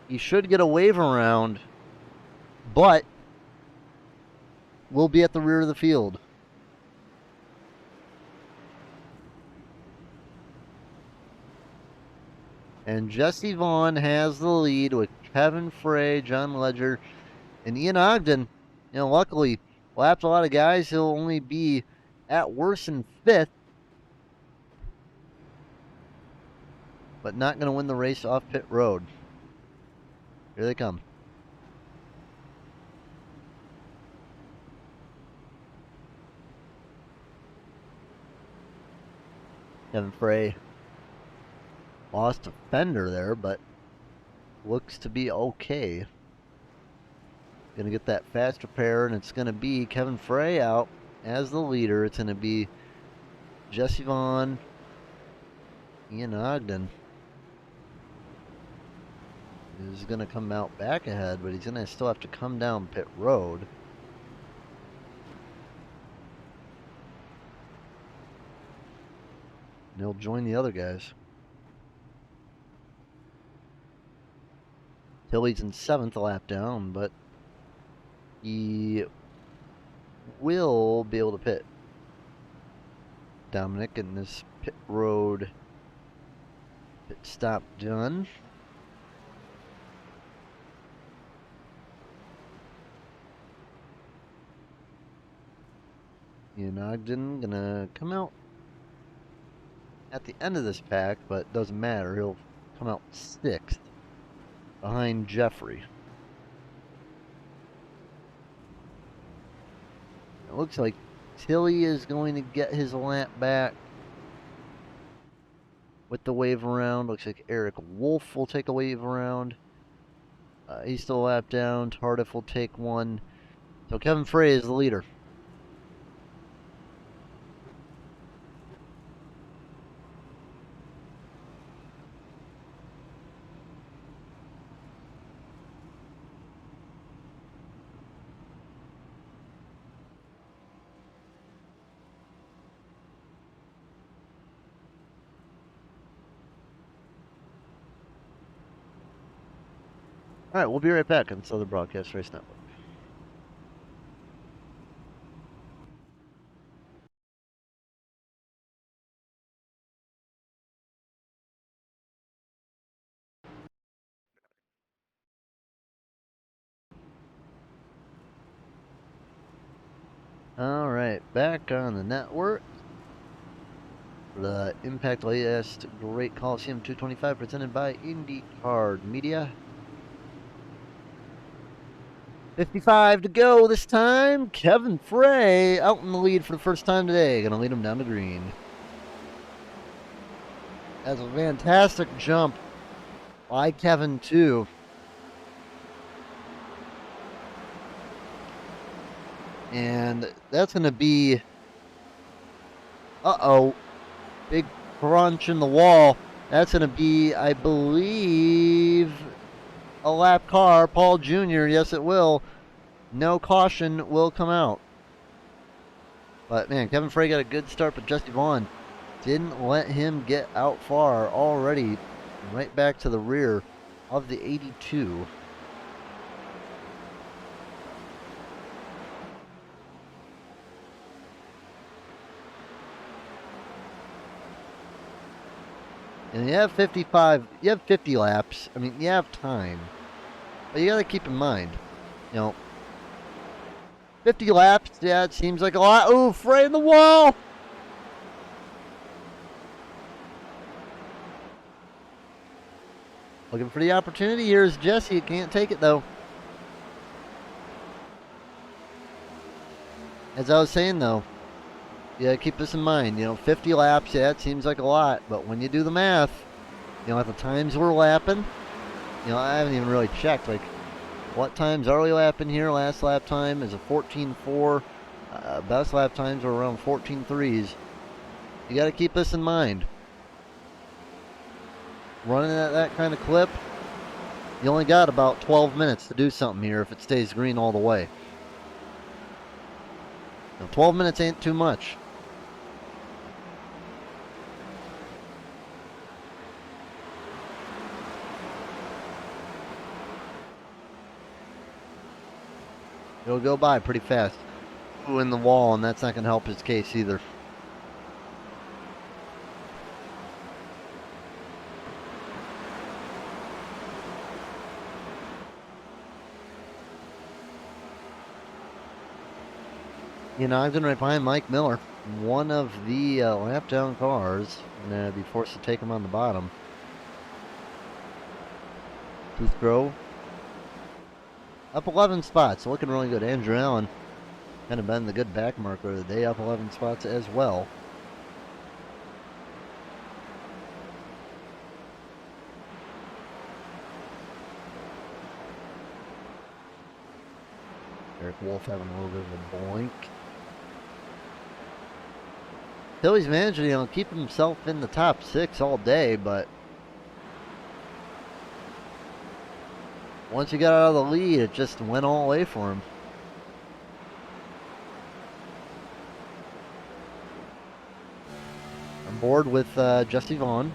[SPEAKER 1] He should get a wave around, but will be at the rear of the field. And Jesse Vaughn has the lead with Kevin Frey, John Ledger, and Ian Ogden. Luckily, lapped a lot of guys. He'll only be at worst in 5th, but not going to win the race off pit road. Here they come. Kevin Frey lost a fender there, but looks to be okay. Going to get that fast repair, and it's going to be Kevin Frey out as the leader. It's going to be Jesse Vaughn, Ian Ogden is going to come out back ahead, but he's going to still have to come down pit road. And he'll join the other guys. Tilly's in 7th, a lap down, but he will be able to pit. Dominic in this pit road pit stop done. Ogden gonna come out at the end of this pack, but doesn't matter. He'll come out 6th behind Jeffrey. It looks like Tilly is going to get his lap back with the wave around. Looks like Eric Wolf will take a wave around. He's still a lap down. Tardif will take one. So Kevin Frey is the leader. All right, we'll be right back on Southern Broadcast Race Network. All right, back on the network. The Impact Latest Great Coliseum 225 presented by IndyCar Media. 55 to go this time. Kevin Frey out in the lead for the first time today. Going to lead him down to green. That's a fantastic jump by Kevin, too. And that's going to be... Uh-oh. Big crunch in the wall. That's going to be, I believe, a lap car. Paul Jr., yes it will. No caution will come out. But, man, Kevin Frey got a good start, but Justy Vaughn didn't let him get out far. Already right back to the rear of the 82. And you have 50 laps. I mean, you have time. But you got to keep in mind, 50 laps, yeah, it seems like a lot. Ooh, Frey in the wall! Looking for the opportunity here is Jesse. Can't take it, though. As I was saying, though, you gotta keep this in mind. 50 laps, yeah, it seems like a lot. But when you do the math, at the times we're lapping, I haven't even really checked, like, what times are we lapping here? Last lap time is a 14.4. Best lap times are around 14.3s. You got to keep this in mind. Running at that kind of clip, you only got about 12 minutes to do something here if it stays green all the way. 12 minutes ain't too much. It'll go by pretty fast. Ooh, in the wall, and that's not going to help his case either. Ogden right behind Mike Miller. One of the lap down cars. And be forced to take him on the bottom. Tooth Grove. Up 11 spots. Looking really good. Andrew Allen kind of been the good back marker of the day. Up 11 spots as well. Eric Wolf having a little bit of a boink. Tilly's managed to, keep himself in the top 6 all day, but once he got out of the lead, it just went all the way for him. On board with Justy Vaughn.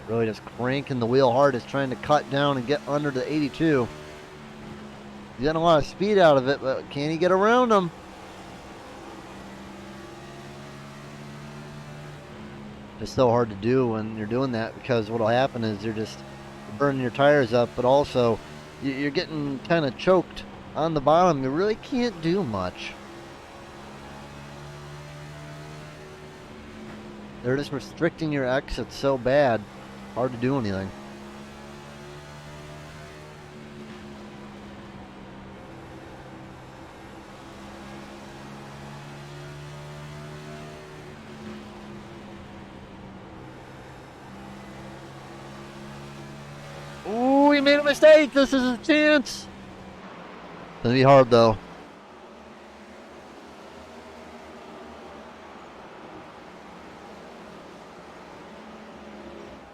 [SPEAKER 1] Really just cranking the wheel hard, is trying to cut down and get under the 82. He's getting a lot of speed out of it, but can he get around him? It's so hard to do when you're doing that, because what'll happen is you're just burning your tires up, but also you're getting kind of choked on the bottom. You really can't do much. They're just restricting your exits so bad, hard to do anything. Ooh, he made a mistake. This is a chance. It's gonna be hard though.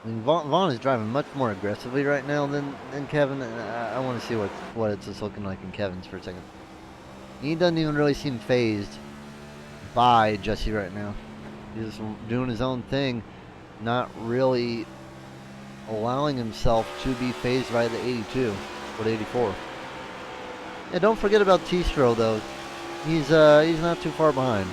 [SPEAKER 1] I mean, Vaughn is driving much more aggressively right now than Kevin. I want to see what it's just looking like in Kevin's for a second. He doesn't even really seem phased by Jesse right now. He's just doing his own thing, not really allowing himself to be phased by the 82 or the 84. Yeah, don't forget about T-Stro though. He's not too far behind.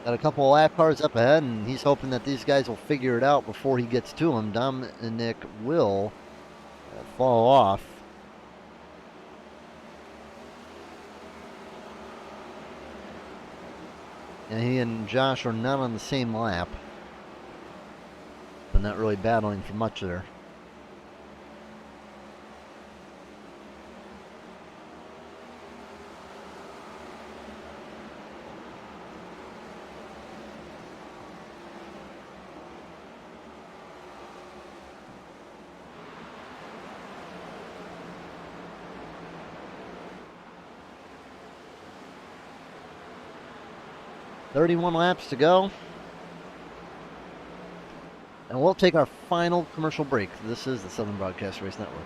[SPEAKER 1] Got a couple of lap cars up ahead, and he's hoping that these guys will figure it out before he gets to them. Dominic will fall off. And he and Josh are not on the same lap. They're not really battling for much there. "31 laps to go. And we'll take our final commercial break. This is the Southern Broadcast Race Network.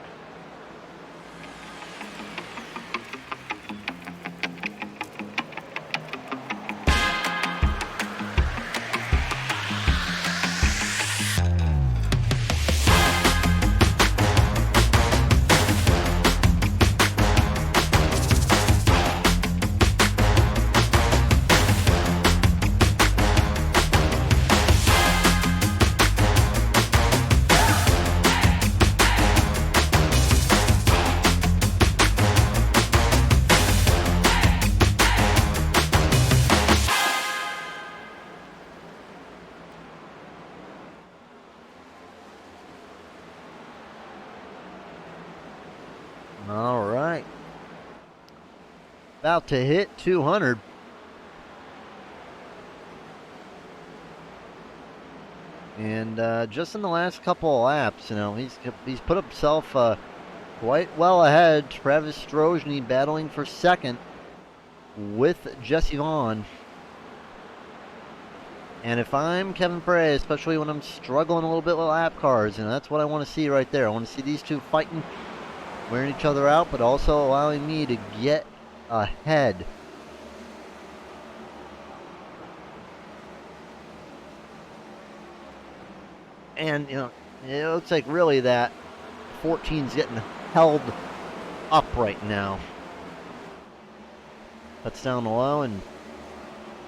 [SPEAKER 1] All right. About to hit 200. And just in the last couple of laps, you know, he's put himself quite well ahead. Travis Strozny battling for second with Jesse Vaughn. And if I'm Kevin Prey, especially when I'm struggling a little bit with lap cars, you know, that's what I want to see right there. I want to see these two fighting, wearing each other out, but also allowing me to get ahead. And, you know, it looks like really that 14's getting held up right now. That's down low, and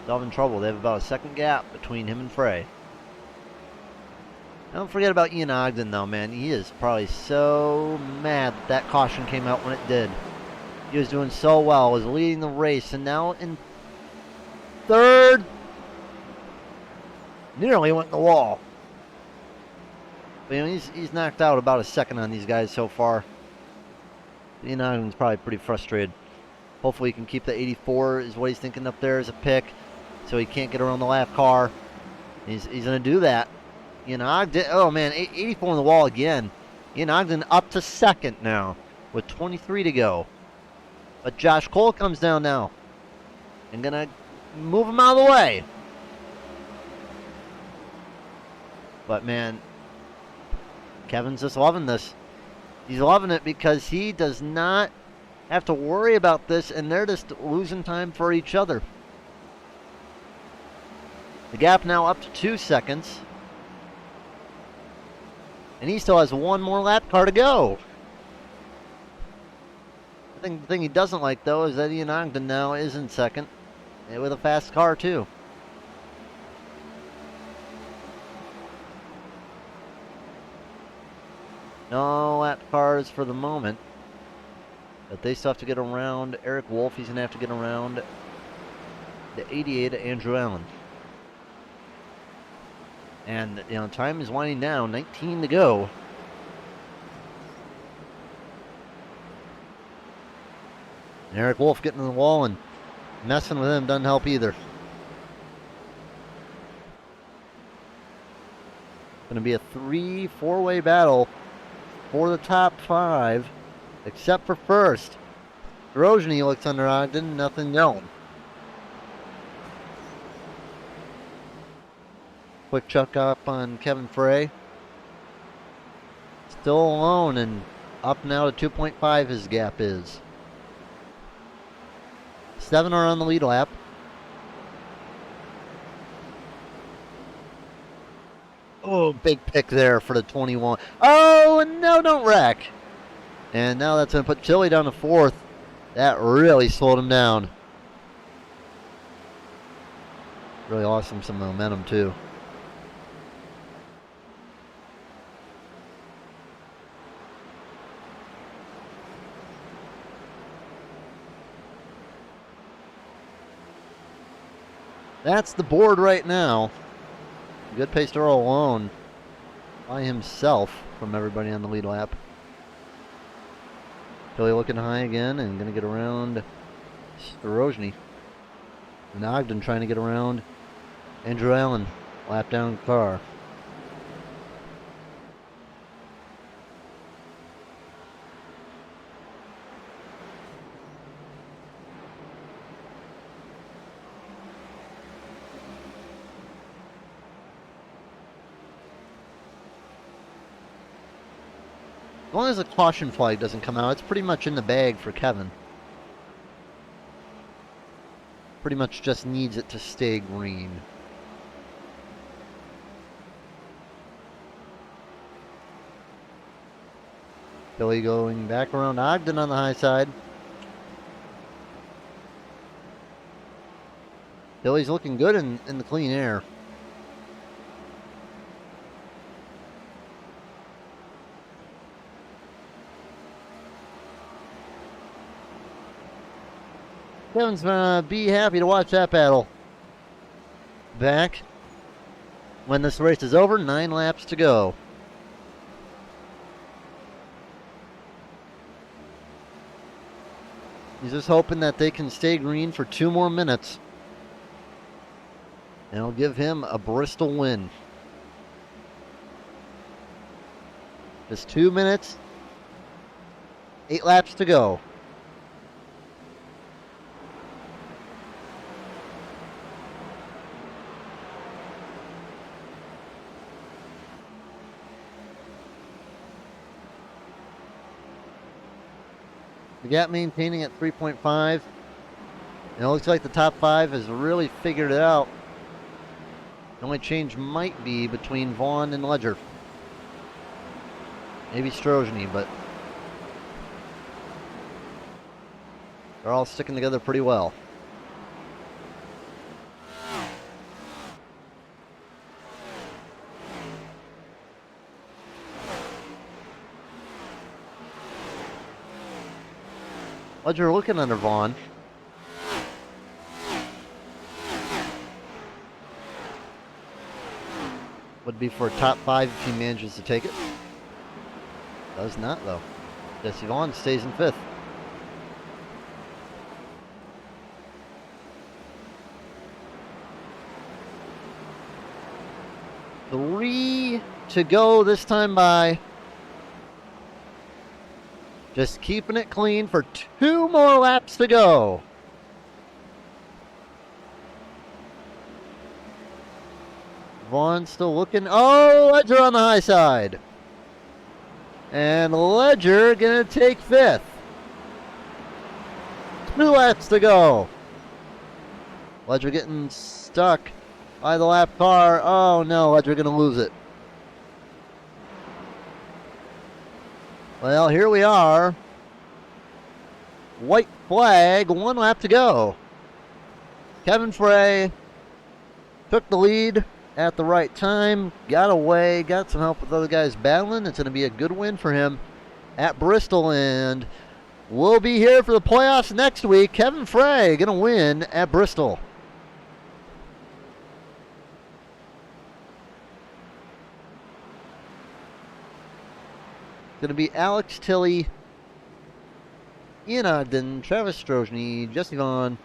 [SPEAKER 1] they're in trouble. They have about a second gap between him and Frey. Don't forget about Ian Ogden, though, man. He is probably so mad that caution came out when it did. He was doing so well, was leading the race, and now in third, nearly went in the wall. But, you know, he's knocked out about a second on these guys so far. Ian Ogden's probably pretty frustrated. Hopefully he can keep the 84 is what he's thinking up there as a pick, so he can't get around the lap car. He's going to do that. Ian Ogden, oh man, 84 on the wall again. Ian Ogden up to second now with 23 to go. But Josh Cole comes down now and going to move him out of the way. But man, Kevin's just loving this. He's loving it because he does not have to worry about this, and they're just losing time for each other. The gap now up to 2 seconds. And he still has one more lap car to go. The thing he doesn't like, though, is that Ian Ogden now is in second. And with a fast car, too. No lap cars for the moment. But they still have to get around Eric Wolf. He's going to have to get around the 88 Andrew Allen. And, time is winding down. 19 to go. And Eric Wolf getting to the wall, and messing with him doesn't help either. Going to be a 3-4-way battle for the top 5, except for first. Grosjean looks under Ogden, nothing going. Quick chuck up on Kevin Frey. Still alone, and up now to 2.5 his gap is. 7 are on the lead lap. Oh, big pick there for the 21. Oh, no, don't wreck. And now that's going to put Chili down to 4th. That really slowed him down. Really lost him some momentum, too. That's the board right now. Good pace to roll alone by himself from everybody on the lead lap. Billy looking high again and going to get around Grosjean. And Ogden trying to get around Andrew Allen. Lap down car. As long as the caution flag doesn't come out, it's pretty much in the bag for Kevin. Pretty much just needs it to stay green. Billy going back around Ogden on the high side. Billy's looking good in the clean air. Kevin's gonna be happy to watch that battle. Back when this race is over, 9 laps to go. He's just hoping that they can stay green for 2 more minutes. And it'll give him a Bristol win. Just 2 minutes, 8 laps to go. The gap maintaining at 3.5. And it looks like the top 5 has really figured it out. The only change might be between Vaughn and Ledger. Maybe Strozny, but they're all sticking together pretty well. Ledger looking under Vaughn. Would be for a top 5 if he manages to take it. Does not, though. Jesse Vaughn stays in 5th. Three to go this time by. Just keeping it clean for 2 more laps to go. Vaughn still looking. Oh, Ledger on the high side. And Ledger going to take 5th. 2 laps to go. Ledger getting stuck by the lap car. Oh no, Ledger going to lose it. Well, here we are. White flag, 1 lap to go. Kevin Frey took the lead at the right time, got away, got some help with other guys battling. It's going to be a good win for him at Bristol, and we'll be here for the playoffs next week. Kevin Frey going to win at Bristol. Going to be Alex Tilley, Ian Ogden, Travis Strojny, Jesse Vaughn,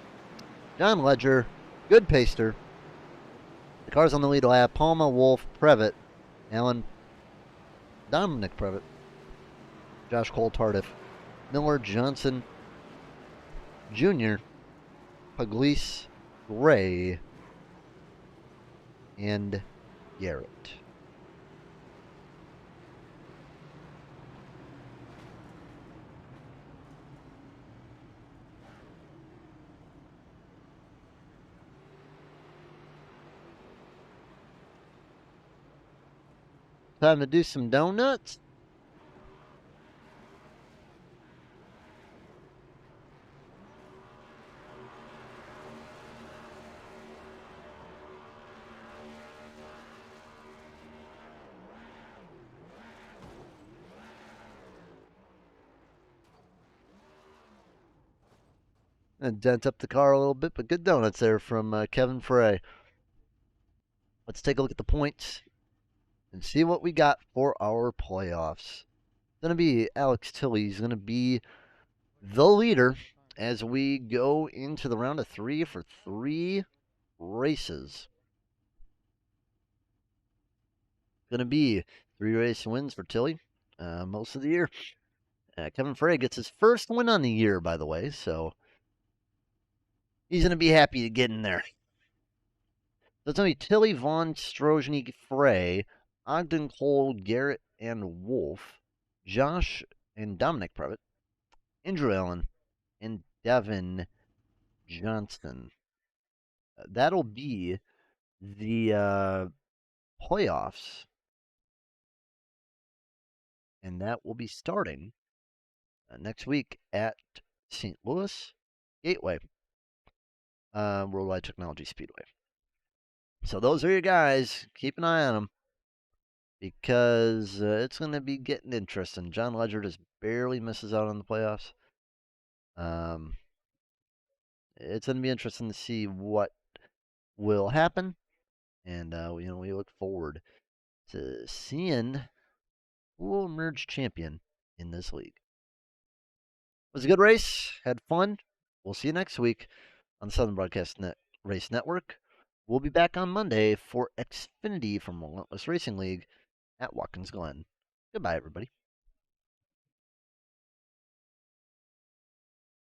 [SPEAKER 1] John Ledger, good pacer. The cars on the lead lap: Palma, Wolf, Previtt, Allen, Dominic Previtt, Josh Cole, Tardif, Miller, Johnson, Jr., Pugliese, Gray, and Garrett. Time to do some donuts. And dent up the car a little bit, but good donuts there from Kevin Frey. Let's take a look at the points and see what we got for our playoffs. It's going to be Alex Tilley's going to be the leader as we go into the round of 3 for 3 races. Going to be 3 race wins for Tilley most of the year. Kevin Frey gets his first win on the year, by the way, so he's going to be happy to get in there. So it's going to be Tilley, Vaughn, Strojny, Frey, Ogden, Cole, Garrett, and Wolf, Josh and Dominic Previtt, Andrew Allen, and Devin Johnston. That'll be the playoffs, and that will be starting next week at St. Louis Gateway, Worldwide Technology Speedway. So those are your guys. Keep an eye on them because it's going to be getting interesting. John Ledger just barely misses out on the playoffs. It's going to be interesting to see what will happen, and we look forward to seeing who will emerge champion in this league. It was a good race. Had fun. We'll see you next week on the Southern Broadcast Race Network. We'll be back on Monday for Xfinity from Relentless Racing League at Watkins Glen. Goodbye, everybody.